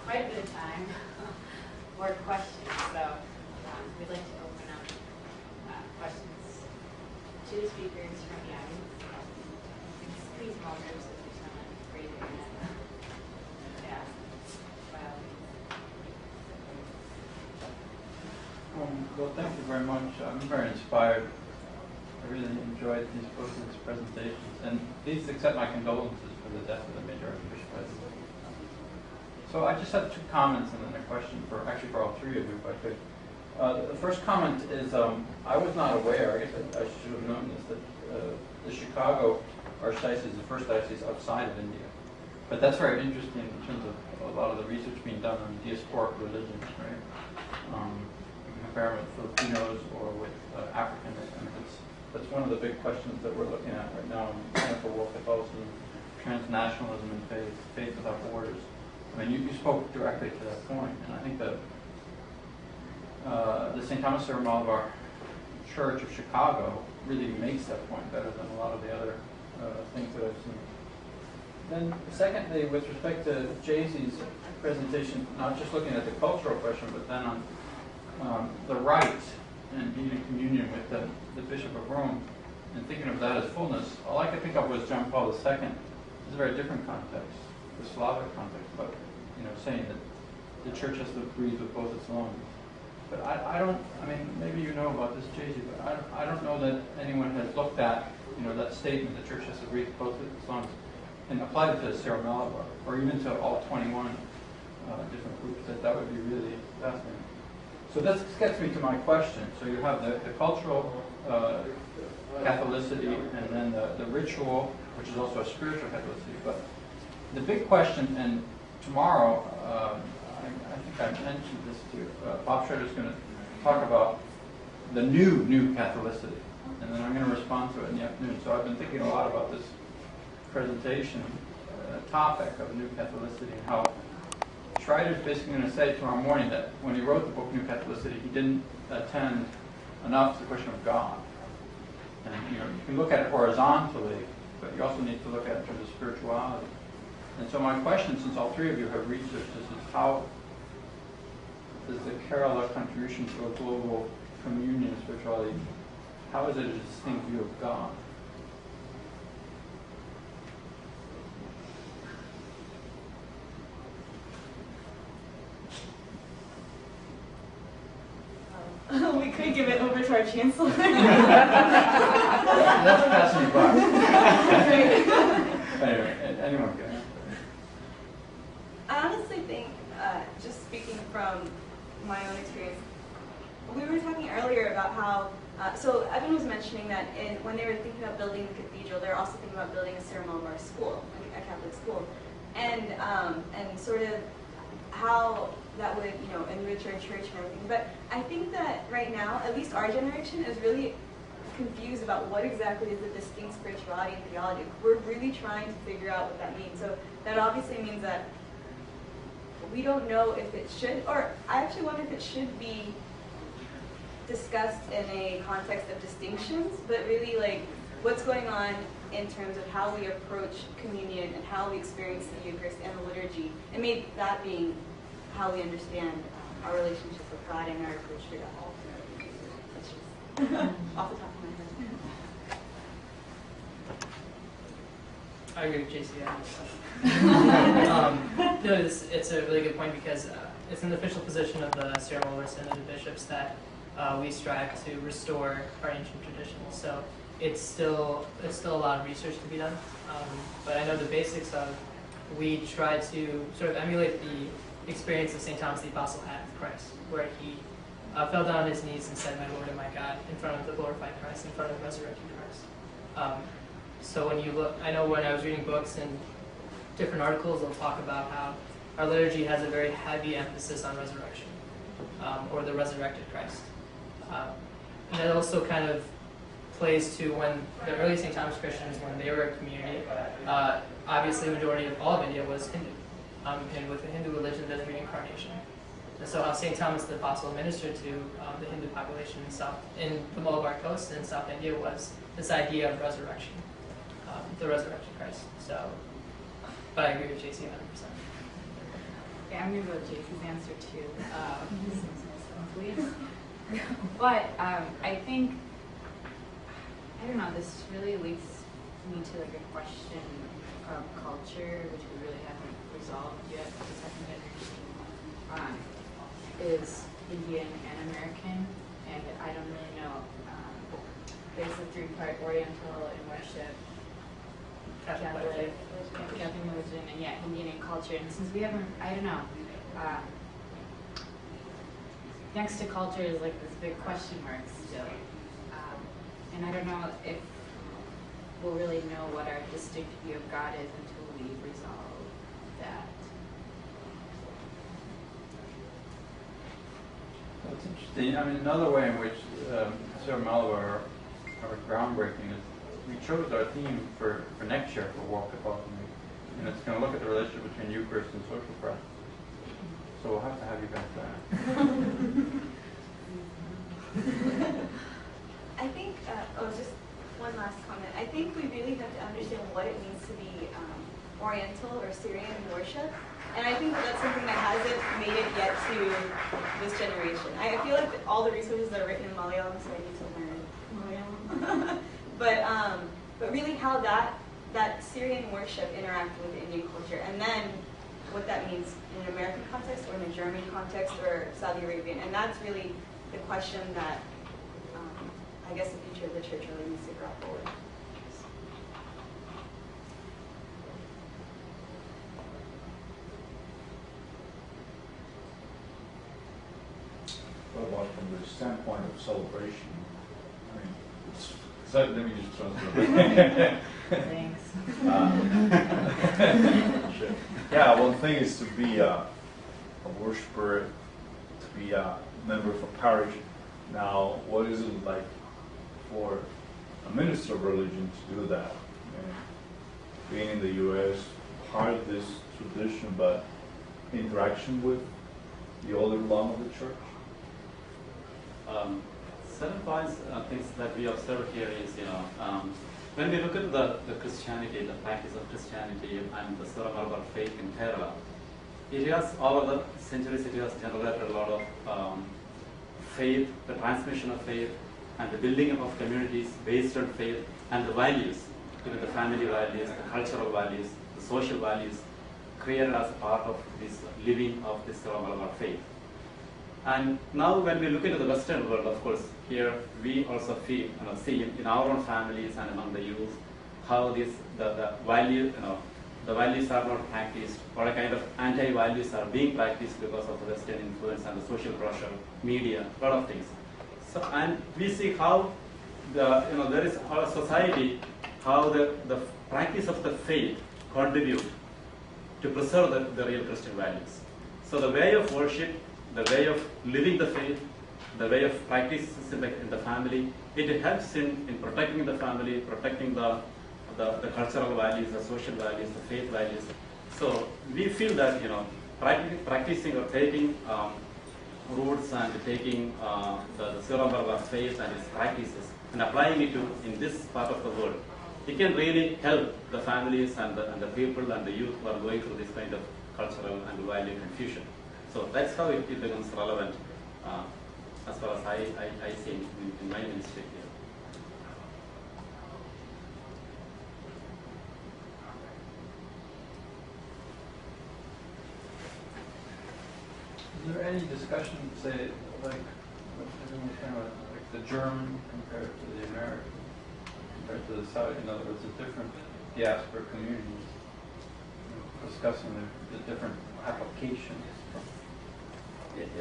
quite a bit of time for questions, so we'd like to open up questions to the speakers from the audience. Pretty small groups if there's someone raise their hand. Yeah. Well, thank you very much. I'm very inspired. I really enjoyed both of these presentations, and please accept my condolences for the death of the major archbishop. So I just have 2 comments and then a question for all 3 of you, if I could. The first comment is I was not aware, I guess I should have known this, that the Chicago Archdiocese is the first diocese outside of India. But that's very interesting in terms of a lot of the research being done on diasporic religions, right? You can compare them with Filipinos or with Africans, and that's one of the big questions that we're looking at right now in Center for World Catholicism, transnationalism and faith without borders. I mean, you spoke directly to that point, and I think that the St. Thomas Syro-Malabar Church of Chicago really makes that point better than a lot of the other things that I've seen. Then, secondly, with respect to Jaisy's presentation, not just looking at the cultural question, but then on the rite and being in communion with the Bishop of Rome, and thinking of that as fullness, all I could think of was John Paul II. It's a very different context, the Slavic context, but saying that the church has to breathe with both its lungs. But I mean, maybe you know about this, Jaisy, but I don't know that anyone has looked at, that statement, the church has to breathe with both its lungs, and applied it to Syro-Malabar, or even to all 21 different groups, that would be really fascinating. So this gets me to my question. So you have the cultural Catholicity, and then the ritual, which is also a spiritual Catholicity. But the big question, and tomorrow, I think I mentioned this to you, Bob Schroeder is going to talk about the new Catholicity, and then I'm going to respond to it in the afternoon. So I've been thinking a lot about this presentation topic of New Catholicity, and how Schreider's basically going to say tomorrow morning that when he wrote the book New Catholicity, he didn't attend enough to the question of God. And you can look at it horizontally, but you also need to look at it in terms of spirituality. And so my question, since all three of you have researched this, is how does the Kerala contribution to a global communion of spirituality, how is it a distinct view of God? We could give it over to our chancellor. That's passing you by. Anyway, anyone can. I honestly think, just speaking from my own experience, we were talking earlier about how, so Abin was mentioning that when they were thinking about building the cathedral, they were also thinking about building a Syro-Malabar school, a Catholic school, and sort of how that would, enrich our church and everything. But I think that right now, at least our generation is really confused about what exactly is the distinct spirituality and theology. We're really trying to figure out what that means. So that obviously means that we don't know if it should, or I actually wonder if it should be discussed in a context of distinctions, but really like what's going on in terms of how we approach communion and how we experience the Eucharist and the liturgy, and maybe that being how we understand our relationship with God and our approach to God. That's just off the top of my head. I agree with JC. It's a really good point because it's an official position of the Syro-Malabar Synod of Bishops that we strive to restore our ancient traditions. So it's still a lot of research to be done. But I know the basics of, we try to sort of emulate the experience of St. Thomas the Apostle had with Christ, where he fell down on his knees and said, "My Lord and my God," in front of the glorified Christ, in front of the resurrected Christ. So when you look, I know when I was reading books and different articles, they'll talk about how our liturgy has a very heavy emphasis on resurrection, or the resurrected Christ. And that also kind of plays to when the early St. Thomas Christians, when they were a community, obviously the majority of all of India was Hindu. And with the Hindu religion, there's reincarnation. And so how St. Thomas the Apostle ministered to the Hindu population in the Malabar coast in South India was this idea of resurrection, the resurrected Christ. So, but I agree with JC 100%. Yeah, I'm going to go with JC's answer too. But I think, I don't know, this really leads me to like a question of culture, which we really haven't resolved yet. The second generation is Indian and American, and I don't really know. There's a three-part Oriental in worship, Catholic religion, and yet Indian in culture. And since we haven't, I don't know. Next to culture is like this big question mark still. And I don't know if we'll really know what our distinct view of God is until we resolve that. That's interesting. I mean, another way in which Syro-Malabar are groundbreaking is we chose our theme for next year for World Catholicism. And it's going to look at the relationship between Eucharist and social practice. So we'll have to have you back there. I think, just one last comment. I think we really have to understand what it means to be Oriental or Syrian in worship. And I think that's something that hasn't made it yet to this generation. I feel like all the resources are written in Malayalam, so I need to learn Malayalam. But really how that Syrian worship interacted with the Indian culture, and then what that means in an American context or in a German context or Saudi Arabian. And that's really the question that I guess the future of the church really needs to grapple with. What about from the standpoint of celebration? I mean, so let me just translate. Thanks. Sure. Yeah, one thing is to be a worshiper, to be a member of a parish. Now, what is it like for a minister of religion to do that? And being in the U.S., part of this tradition, but interaction with the older lung of the church? Certain points, things that we observe here is, when we look at the Christianity, the practice of Christianity and the Syro-Malabar faith in Kerala, it has, over the centuries, it has generated a lot of faith, the transmission of faith, and the building up of communities based on faith, and the values, even the family values, the cultural values, the social values, created as part of this living of this Syro-Malabar faith. And now when we look into the Western world, of course, here we also see in our own families and among the youth how the values are not practiced, or a kind of anti-values are being practiced because of the Western influence and the social pressure, media, a lot of things. So, and we see how there is our society, how the practice of the faith contribute to preserve the real Christian values. So the way of worship, the way of living the faith, the way of practice in the family, it helps in protecting the family, protecting the cultural values, the social values, the faith values. So we feel that practicing or taking roots and taking the Syro-Malabar faith and its practices and applying it in this part of the world, it can really help the families and the people and the youth who are going through this kind of cultural and value confusion. So that's how it becomes relevant as far as I see in my ministry here. Is there any discussion, say, like the German compared to the American, compared to the South? In other words, the different diaspora communities, discussing the different applications.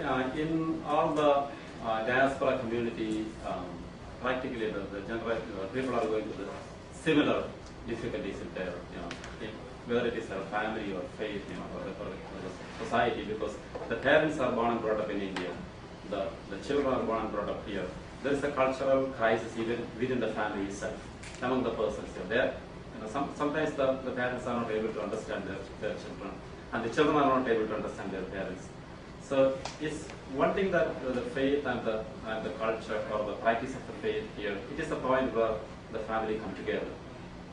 In all the diaspora community, practically the general people are going through the similar difficulties in their, whether it is their family or faith, or the society, because the parents are born and brought up in India, the children are born and brought up here. There is a cultural crisis even within the family itself, among the persons here. Sometimes the parents are not able to understand their children, and the children are not able to understand their parents. So it's one thing that the faith and the culture or the practice of the faith here, it is a point where the family come together.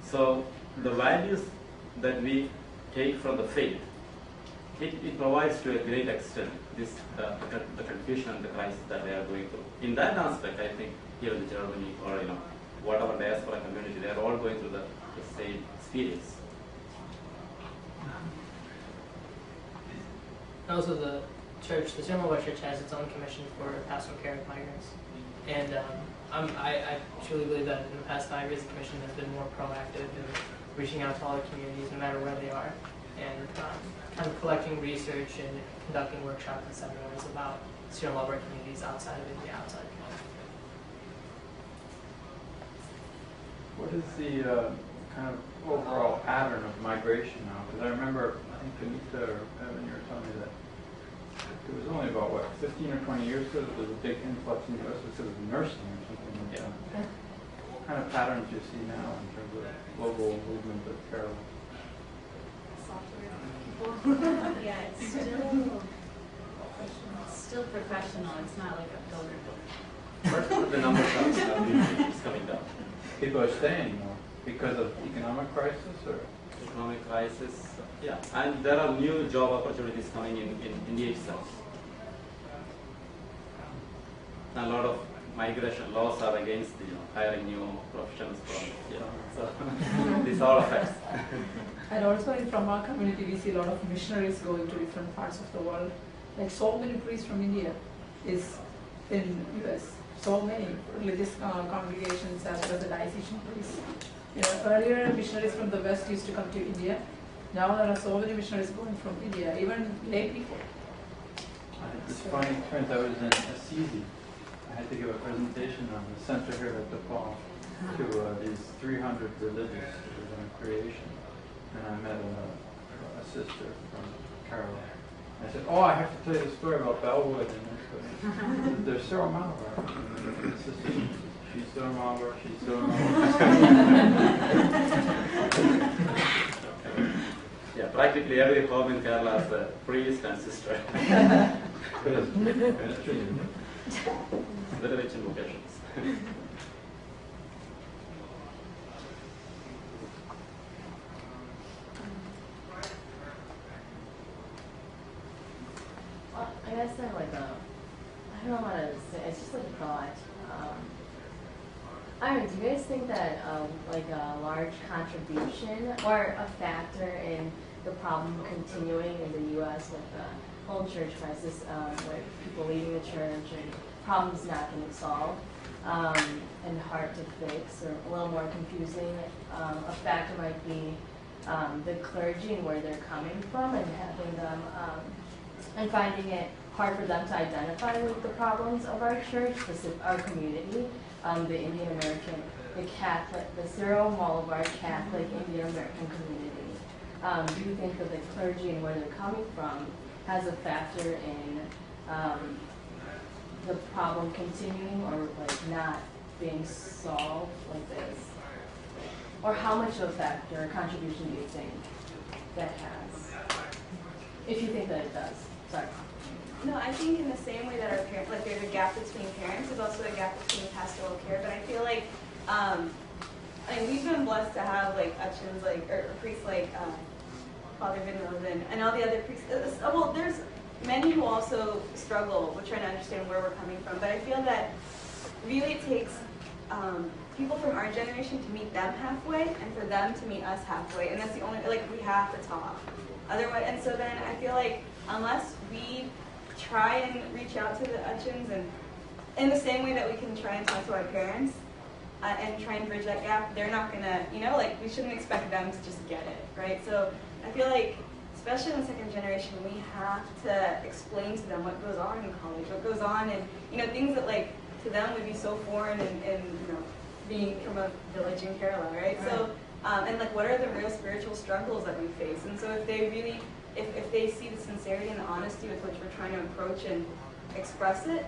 So the values that we take from the faith, it provides to a great extent the confusion and the crisis that they are going through. In that aspect, I think here in Germany or whatever diaspora community, they are all going through the same experience. Also, the Syro-Malabar Church has its own commission for pastoral care of migrants, and I truly believe that in the past 5 years, the commission has been more proactive in reaching out to all the communities, no matter where they are, and kind of collecting research and conducting workshops and seminars about Syro-Malabar communities outside of India, outside Canada. What is the kind of overall pattern of migration now? Because I remember, I think Benita or Abin, you were telling me that it was only about, 15 or 20 years ago that there was a big influx in the U.S. because of nursing or something like that. What kind of patterns do you see now in terms of global movement of Kerala? Yeah, it's still professional. It's not like a builder book. The numbers are coming down. People are staying more because of economic crisis, or? Economic crisis, yeah, and there are new job opportunities coming in India itself. A lot of migration laws are against hiring new professionals from here. So this all affects. And also from our community, we see a lot of missionaries going to different parts of the world. Like so many priests from India is in US. So many religious congregations as well as the diocesan priests. Earlier missionaries from the West used to come to India. Now there are so many missionaries going from India, even lay people. This funny, turns out I was in Assisi. I had to give a presentation on the center here at DePaul to these 300 religious on creation. And I met a sister from Kerala. I said, oh, I have to tell you the story about Bellwood. And they're Syro-Malabar. And the sister, she's Syro-Malabar, she's Syro-Malabar. Yeah, practically every home in Kerala has a priest and sister. It's true. Very rich in vocations. Well, I guess I'm like I don't know how to say, it's just like a thought. I mean, do you guys think that like a large contribution or a factor in the problem continuing in the U.S. with the whole church crisis, with people leaving the church and problems not getting solved and hard to fix or a little more confusing, a factor might be the clergy and where they're coming from and having them and finding it hard for them to identify with the problems of our church, our community, the Indian American, the Catholic, the Syro-Malabar Catholic Indian American community. Do you think that the clergy and where they're coming from has a factor in the problem continuing or like not being solved like this? Or how much of a factor or contribution do you think that has? If you think that it does. Sorry. No, I think in the same way that our parents, like there's a gap between parents, there's also a gap between pastoral care. But I feel like, I mean, we've been blessed to have like Uchins, like or priests like Father Vinod and all the other priests. Well, there's many who also struggle with trying to understand where we're coming from. But I feel that really it takes people from our generation to meet them halfway, and for them to meet us halfway. And that's the only like we have to talk. Otherwise, and so then I feel like unless we try and reach out to the Uchins and in the same way that we can try and talk to our parents and try and bridge that gap, they're not gonna, you know, like we shouldn't expect them to just get it, right? So I feel like, especially in the second generation, we have to explain to them what goes on in college, what goes on, and you know, things that like to them would be so foreign and you know, being from a village in Kerala, right? So and like what are the real spiritual struggles that we face? And so if they really if they see the sincerity and the honesty with which we're trying to approach and express it,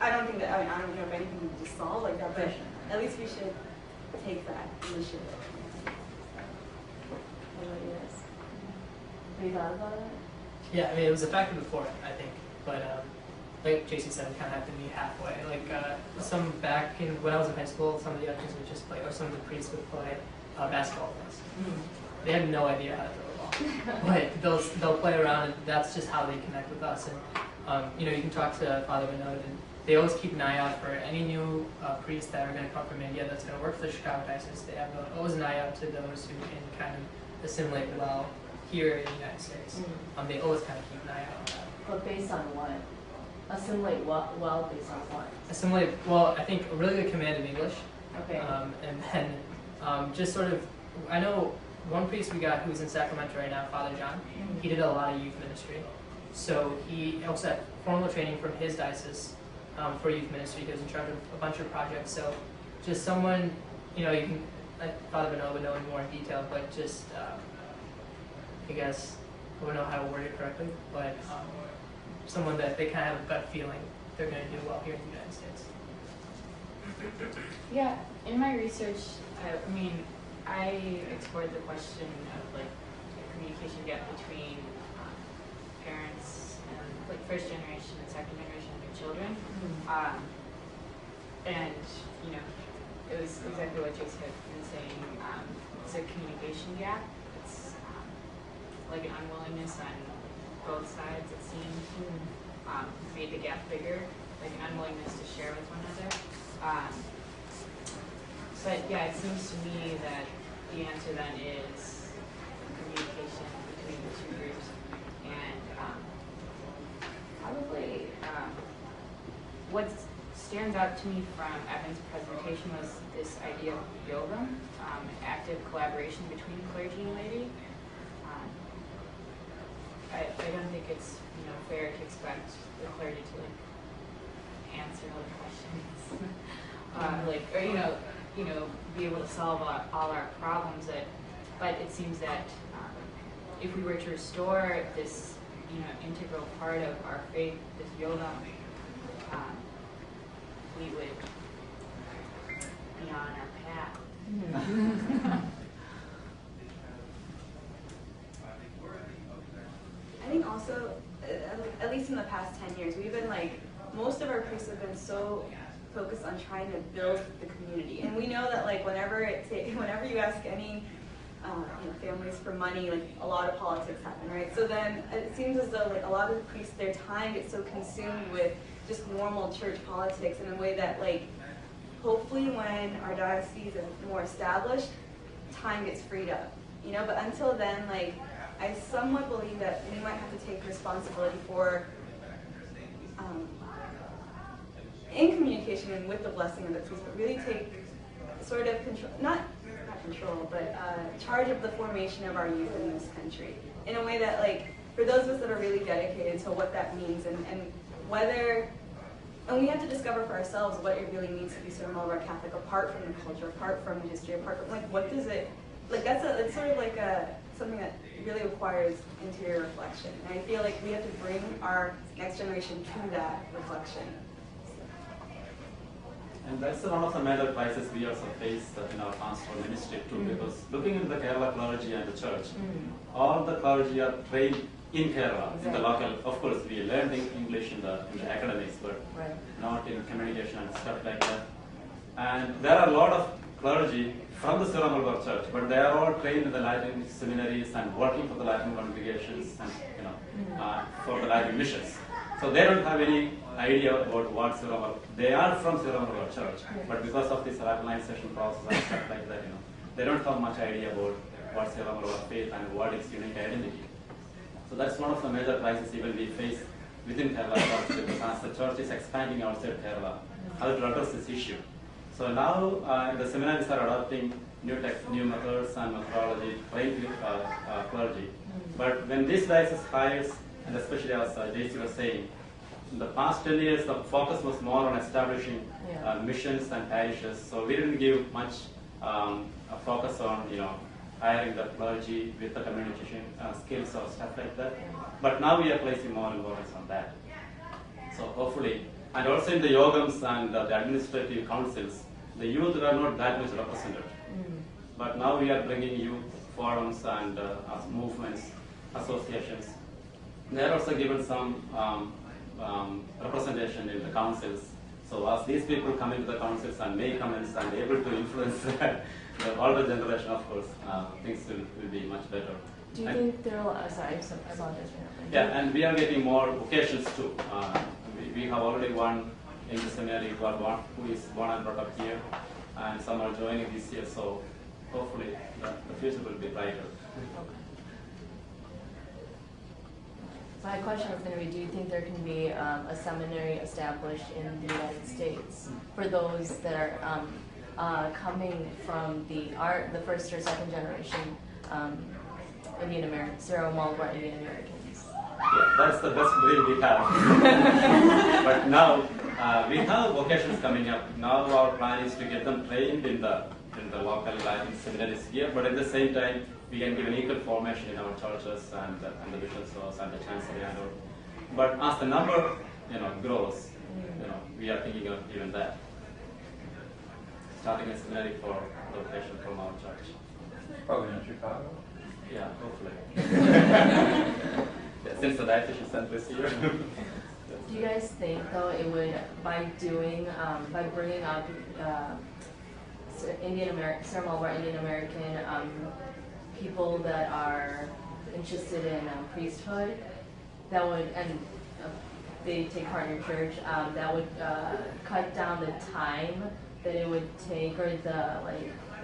I don't think that, I mean, I don't know if anything can just solve like that, but at least we should take that initiative. What about you guys? Have you thought about it? Yeah, I mean, it was a factor before, I think, but like Jaisy said, we kind of have to meet halfway. Like some back in when I was in high school, some of the Uchins would just play, or some of the priests would play basketball with us. They had no idea how to throw a ball, but they'll play around, and that's just how they connect with us. And you know, you can talk to Father Vinod, and they always keep an eye out for any new priests that are going to come from India that's going to work for the Chicago Diocese. They have always an eye out to those who can kind of assimilate well here in the United States. They always kind of keep an eye out on that. But based on what? Assimilate well based on what? Assimilate, well, I think a really good command of English. Okay. And then just sort of, I know one priest we got who's in Sacramento right now, Father John, he did a lot of youth ministry. So he also had formal training from his diocese for youth ministry. He was in charge of a bunch of projects. So just someone, you know, you can, Father Vinod would know in more detail, but just, I guess, I wouldn't know how to word it correctly, but someone that they kind of have a gut feeling they're going to do well here in the United States. Yeah, in my research, I mean, I explored the question of like the communication gap between parents and like first generation and second generation of their children. And you know, it was exactly what Jaisy had been saying. It's a communication gap. It's like an unwillingness on both sides, it seems, made the gap bigger, like an unwillingness to share with one another. But yeah, it seems to me that the answer then is communication between the two groups. And probably what stands out to me from Abin's presentation was this idea of yoga, active collaboration between clergy and laity. I I don't think it's fair to expect the clergy to like answer all the questions, or be able to solve all our problems. But it seems that if we were to restore this integral part of our faith, this yoga, we would be on our path. I think also, at least in the past 10 years, we've been most of our priests have been so focused on trying to build the community. And we know that whenever you ask any families for money, a lot of politics happen, right? So then it seems as though a lot of the priests, their time gets so consumed with just normal church politics in a way that hopefully when our diocese is more established, time gets freed up, But until then, I somewhat believe that we might have to take responsibility for, in communication and with the blessing of the priest, but really take sort of control, not control, but charge of the formation of our youth in this country in a way that, for those of us that are really dedicated to what that means and whether, and we have to discover for ourselves what it really means to be Syro-Malabar Catholic apart from the culture, apart from the history, apart from, what does it, it's sort of something that really requires interior reflection. And I feel like we have to bring our next generation to that reflection. And that's one of the major crises we also face in our pastoral ministry too, because looking into the Kerala clergy and the church, all the clergy are trained in Kerala, in the local. Of course, we learn English in the academics, but not in communication and stuff like that. And there are a lot of clergy from the Syro-Malabar Church, but they are all trained in the Latin seminaries and working for the Latin congregations and for the Latin missions. So they don't have any idea about what Syro-Malabar. They are from Syro-Malabar Church, but because of this Latinization process and stuff like that, they don't have much idea about what Syro-Malabar faith and what its unique identity. So that's one of the major crises even we face within Kerala Church, because as the church is expanding outside Kerala, how to address this issue. So now the seminaries are adopting new methods and methodology, trained clergy. But when this diocese hires, and especially as Jaisy was saying, in the past 10 years, the focus was more on establishing missions and parishes. So we didn't give much a focus on hiring the clergy with the communication skills or stuff like that. But now we are placing more importance on that. So hopefully, and also in the yogams and the administrative councils, the youth were not that much represented. But now we are bringing youth forums and movements, associations. They are also given some representation in the councils. So as these people come into the councils and make comments and able to influence the older generation, of course, things will be much better. Do you think there will, sorry, I apologize. Yeah, and we are getting more vocations too. We have already one in the seminary who is born and brought up here, and some are joining this year, so hopefully the future will be brighter. Okay. So my question was going to be, do you think there can be a seminary established in the United States for those that are coming from the first or second generation Indian American, Syro-Malabar Indian Americans? Yeah, that's the best breed we have. But now we have vocations coming up. Now our plan is to get them trained in the local Latin seminaries here, but at the same time we can give an equal formation in our churches and the bishop's house and the chancery and all. But as the number grows, we are thinking of even that. Starting a seminary for the vocation from our church. Probably in Chicago. Yeah, hopefully. Since the diocese is sent this year. Do you guys think, though, it would, by bringing up Syro-Malabar Indian American people that are interested in priesthood, that would, and they take part in your church, that would cut down the time that it would take, or it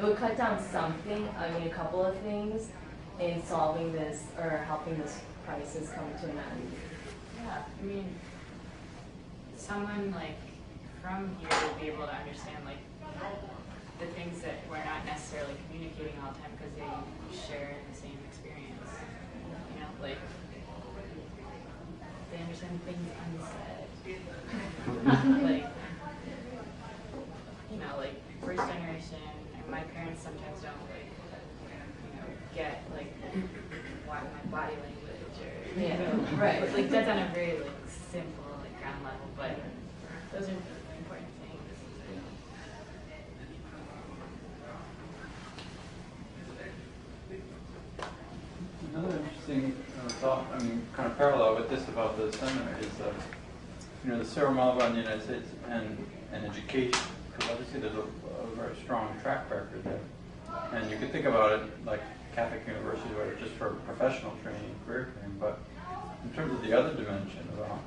would cut down something, a couple of things, in solving this, or helping this crisis come to an end? Yeah, someone from here would be able to understand the things that we're not necessarily communicating all the time because they share the same experience. certain things unsaid. Like, you know, like first generation, and my parents sometimes don't like, you know, get like why my body language or you know, right. like that's on a very like simple like ground level, but those are important things. Another interesting thought, I mean, kind of parallel with this about the seminary is, you know, the Syro-Malabar in the United States and education, because obviously there's a very strong track record there. And you could think about it like Catholic universities where it's just for professional training, career training, but in terms of the other dimension about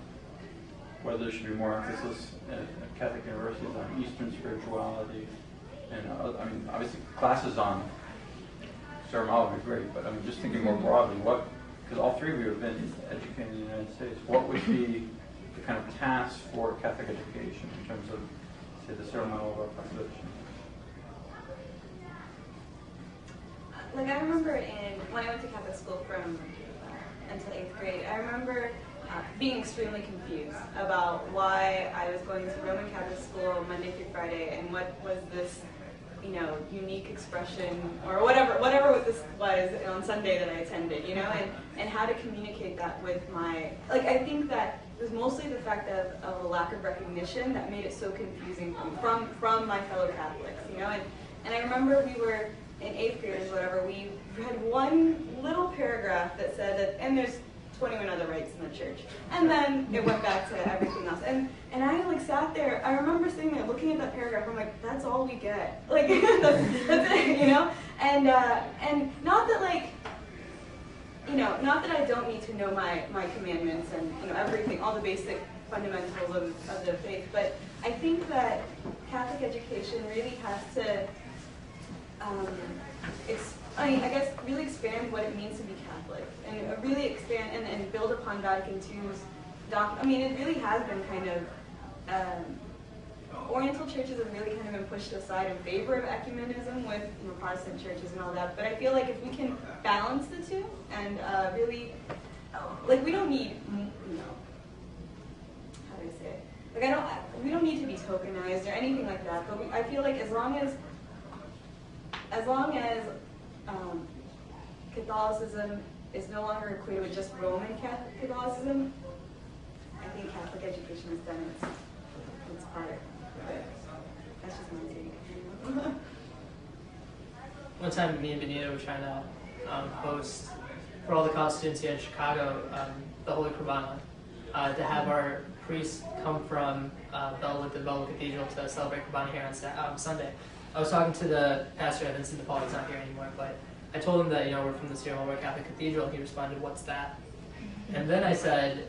whether there should be more emphasis at Catholic universities on Eastern spirituality, and I mean, obviously classes on Syro-Malabar would be great, but I mean, just thinking more broadly, what, because all three of you have been educated in the United States, what would be the kind of task for Catholic education in terms of, say, the Syro-Malabar population? Like I remember when I went to Catholic school from until 8th grade, I remember being extremely confused about why I was going to Roman Catholic school Monday through Friday and what was this, you know, unique expression or whatever this was on Sunday that I attended, you know, and how to communicate that with my, like I think that it was mostly the fact of a lack of recognition that made it so confusing from my fellow Catholics, you know, and I remember we were in 8th grade or whatever, we had one little paragraph that said that, and there's 21 other rites in the church. And then it went back to everything else. And I like sat there, I remember sitting there looking at that paragraph, I'm like, that's all we get. Like, that's it, you know? And not that like, you know, not that I don't need to know my commandments and, you know, everything, all the basic fundamentals of the faith, but I think that Catholic education really has to, I guess really expand what it means to be Catholic, and really expand and build upon Vatican II's I mean, it really has been kind of, Oriental churches have really kind of been pushed aside in favor of ecumenism with, you know, Protestant churches and all that, but I feel like if we can balance the two and really, like we don't need, you know, how do I say it? Like we don't need to be tokenized or anything like that, but I feel like as long as Catholicism is no longer equated with just Roman Catholicism, I think Catholic education has done its part. But that's just my take. One time, me and Benita were trying to host, for all the college students here in Chicago, the Holy Qurbana, to have our priests come from the Bellwood Cathedral to celebrate Qurbana here on Sunday. I was talking to the pastor at Vincent de Paul, he's not here anymore, but I told him that, you know, we're from the Syro-Malabar Catholic Cathedral, and he responded, "What's that?" And then I said,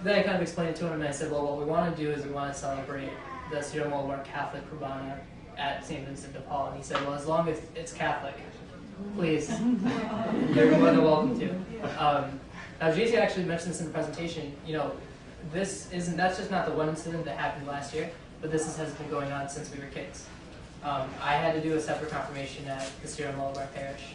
then I kind of explained it to him, and I said, well, what we want to do is we want to celebrate the Syro-Malabar Catholic Qurbana at St. Vincent de Paul. And he said, well, as long as it's Catholic, please, you're more than welcome to. Now, Jaisy actually mentioned this in the presentation. You know, that's just not the one incident that happened last year, but this has been going on since we were kids. I had to do a separate confirmation at the Syro-Malabar parish.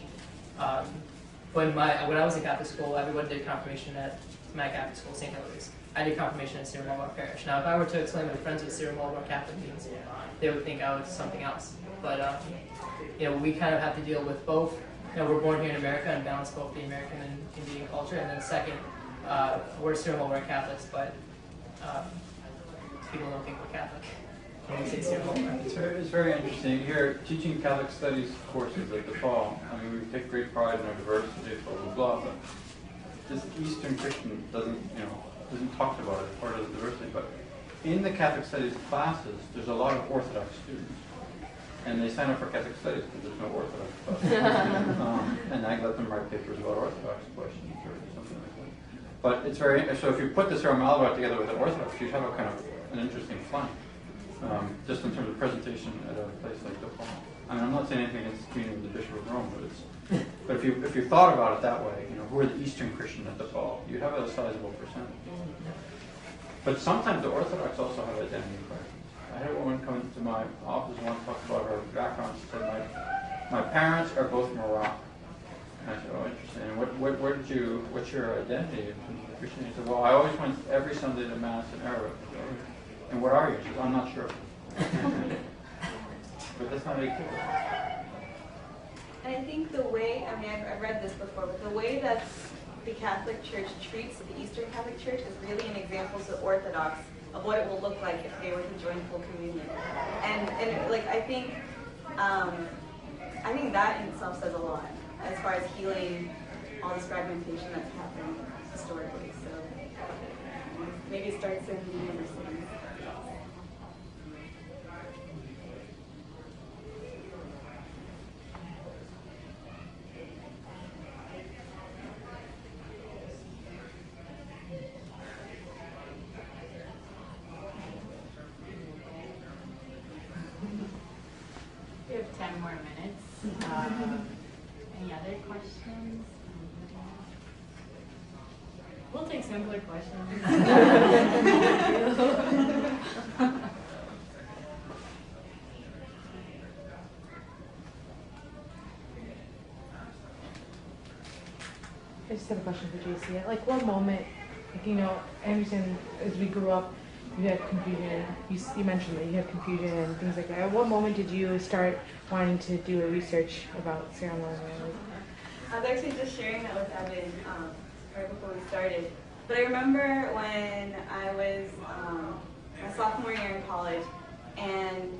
When I was in Catholic school, everyone did confirmation at my Catholic school, St. Hilary's. I did confirmation at Syro-Malabar parish. Now, if I were to explain what friends with Syro-Malabar Catholic means, they would think I was something else. But you know, we kind of have to deal with both. You know, we're born here in America and balance both the American and Indian culture. And then second, we're Syro-Malabar Catholics, but people don't think we're Catholic. It's very interesting. Here, teaching Catholic studies courses at the fall, I mean, we take great pride in our diversity, blah, blah, blah, but this Eastern Christian isn't talked about as part of the diversity, but in the Catholic studies classes, there's a lot of Orthodox students. And they sign up for Catholic studies because there's no Orthodox classes. And I let them write papers about Orthodox questions or something like that. But it's very, so if you put the Syro-Malabar together with the Orthodox, you'd have a kind of an interesting flank. Just in terms of presentation at a place like DePaul. I mean, I'm not saying anything against meeting the Bishop of Rome, but if you thought about it that way, you know, who are the Eastern Christian at DePaul, you'd have a sizable percentage. But sometimes the Orthodox also have identity questions. I had a woman come into my office and want to talk about her background. She said, my parents are both Moroccan. I said, oh, interesting. And what's your identity in terms of Christianity? He said, well, I always went every Sunday to Mass in Arabic. And what are you? She said, I'm not sure. But that's not a big deal. And I think the way, I mean, I've read this before, but the way that the Catholic Church treats the Eastern Catholic Church is really an example to Orthodox of what it will look like if they were to join full communion. And like, I think that in itself says a lot as far as healing all this fragmentation that's happened historically. So maybe it starts in the universities. We have 10 more minutes. Any other questions? We'll take simpler questions. I just have a question for JC. At like what moment, like, you know, I understand as we grew up, you had confusion. You mentioned that you had confusion and things like that. At what moment did you start wanting to do a research about Syro-Malabar? I was actually just sharing that with Abin right before we started. But I remember when I was my sophomore year in college, and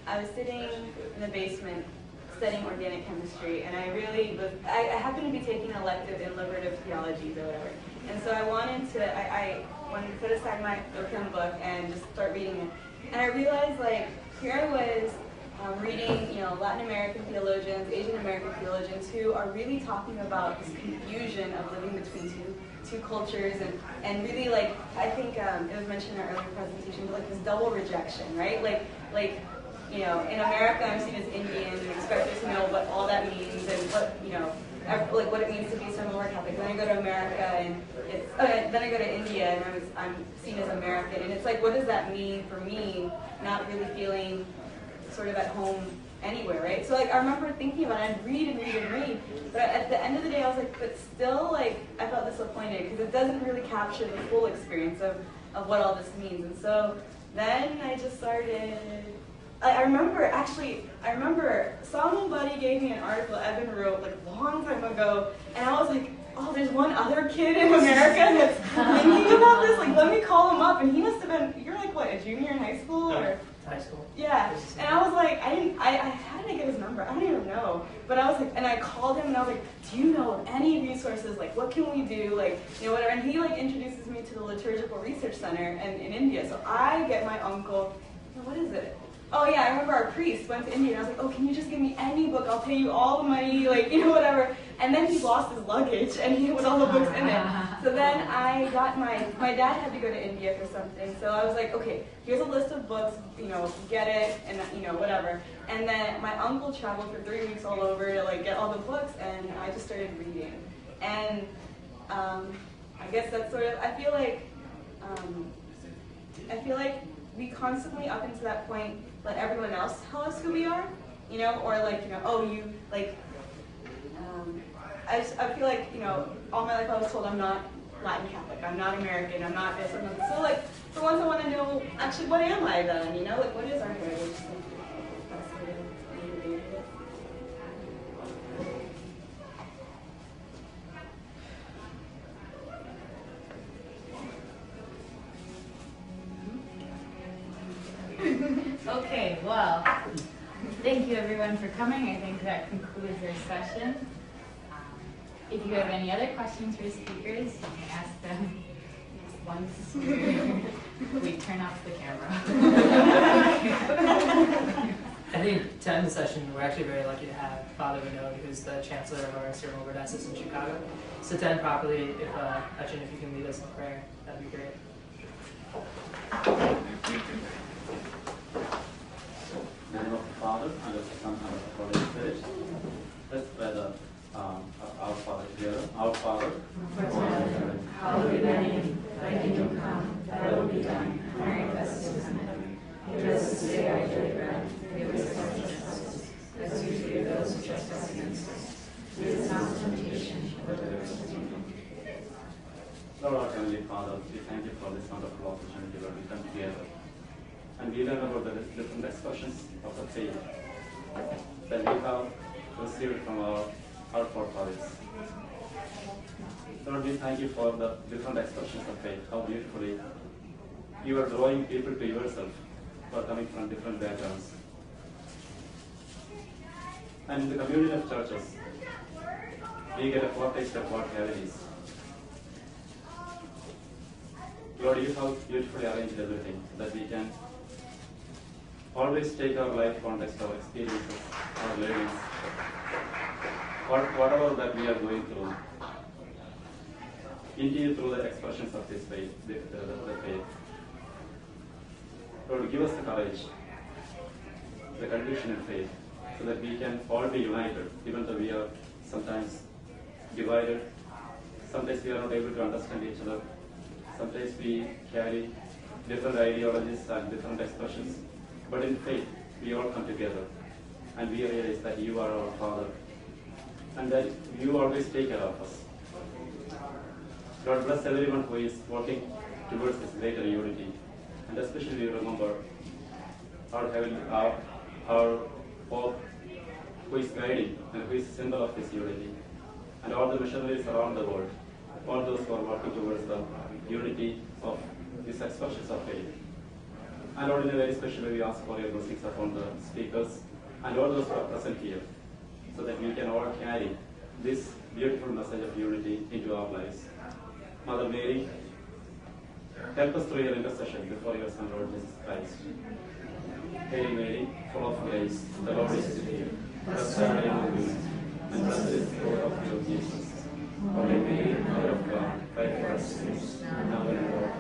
I was sitting in the basement studying organic chemistry, and I happened to be taking an elective in liberative theologies or whatever. And so I wanted to put aside my open book and just start reading it. And I realized, like, here I was reading, you know, Latin American theologians, Asian American theologians who are really talking about this confusion of living between two cultures, and really, like, I think it was mentioned in our earlier presentation, but like this double rejection, right? Like, you know, in America I'm seen as Indian and expected to know what all that means and what, you know, like what it means to be Syro-Malabar Catholic. Then I go to America and then I go to India and I'm seen as American, and it's like, what does that mean for me? Not really feeling sort of at home anywhere, right? So like I remember thinking about it, I'd read, but at the end of the day I was like, but still, like, I felt disappointed because it doesn't really capture the full experience of what all this means. And so then I just started. I remember some buddy gave me an article Evan wrote like a long time ago, and I was like, oh, there's one other kid in America that's thinking about this, like, let me call him up. And he must have been, you're like, what, a junior in high school? Or? High school. Yeah, and I was like, how did I get his number? I don't even know. But I was like, and I called him and I was like, do you know of any resources? Like, what can we do? Like, you know, whatever. And he like introduces me to the Liturgical Research Center in India. So I get my uncle, what is it? Oh yeah, I remember our priest went to India and I was like, oh, can you just give me any book? I'll pay you all the money, like, you know, whatever. And then he lost his luggage and he with all the books in it. So then I got my dad had to go to India for something. So I was like, okay, here's a list of books, you know, get it, and, you know, whatever. And then my uncle traveled for 3 weeks all over to like get all the books, and I just started reading. And I guess that's sort of, I feel like we constantly, up until that point, let everyone else tell us who we are, you know, or like, you know, oh, you, like, I feel like, you know, all my life I was told I'm not Latin Catholic, I'm not American, I'm not this, I'm not this. So like, for once I want to know, actually, what am I then, you know, like, what is our heritage? That's sort of motivated it. Okay, well, thank you everyone for coming. I think that concludes our session. If you have any other questions for speakers, you may ask them once we turn off the camera. I think to end the session, we're actually very lucky to have Father Vinod, who's the Chancellor of our Syro-Malabar Diocese in Chicago. So to end properly, if Achin, if you can lead us in prayer, that'd be great. In the name of the Father, and of the Son, and of the Holy Spirit. Let's pray the our Father together. Our Father, hallowed be thy name. Thy kingdom come. Thy will be done, on earth as it is in heaven. Give us this day our daily bread. Forgive us our trespasses, as we forgive those who trespass against us. Lead us not into temptation, thank you for this wonderful opportunity where we come together. And we learn about the different expressions of the faith that we have received from our forefathers. Lord, we thank you for the different expressions of faith, how beautifully you are drawing people to yourself who are coming from different backgrounds. And in the community of churches, we get a foretaste of what heaven is. Lord, you have beautifully arranged everything that we can always take our life context, our experiences, our learnings, whatever that we are going through, into you through the expressions of this faith, the faith. Lord, give us the courage, the conviction in faith, so that we can all be united, even though we are sometimes divided. Sometimes we are not able to understand each other. Sometimes we carry different ideologies and different expressions. But in faith, we all come together and we realize that you are our Father and that you always take care of us. Lord, bless everyone who is working towards this greater unity. And especially we remember our heavenly, our Pope, who is guiding and who is symbol of this unity. And all the missionaries around the world, all those who are working towards the unity of these expressions of faith. And Lord, in a very special way, we ask for your blessings upon the speakers and all those who are present here, so that we can all carry this beautiful message of unity into our lives. Mother Mary, help us through your intercession before your Son, Lord Jesus Christ. Hail Mary, full of grace, the Lord is with you. Blessed are you among women, and blessed is the fruit of your Jesus. Holy Mary, Mother of God, pray for us sinners, now and at our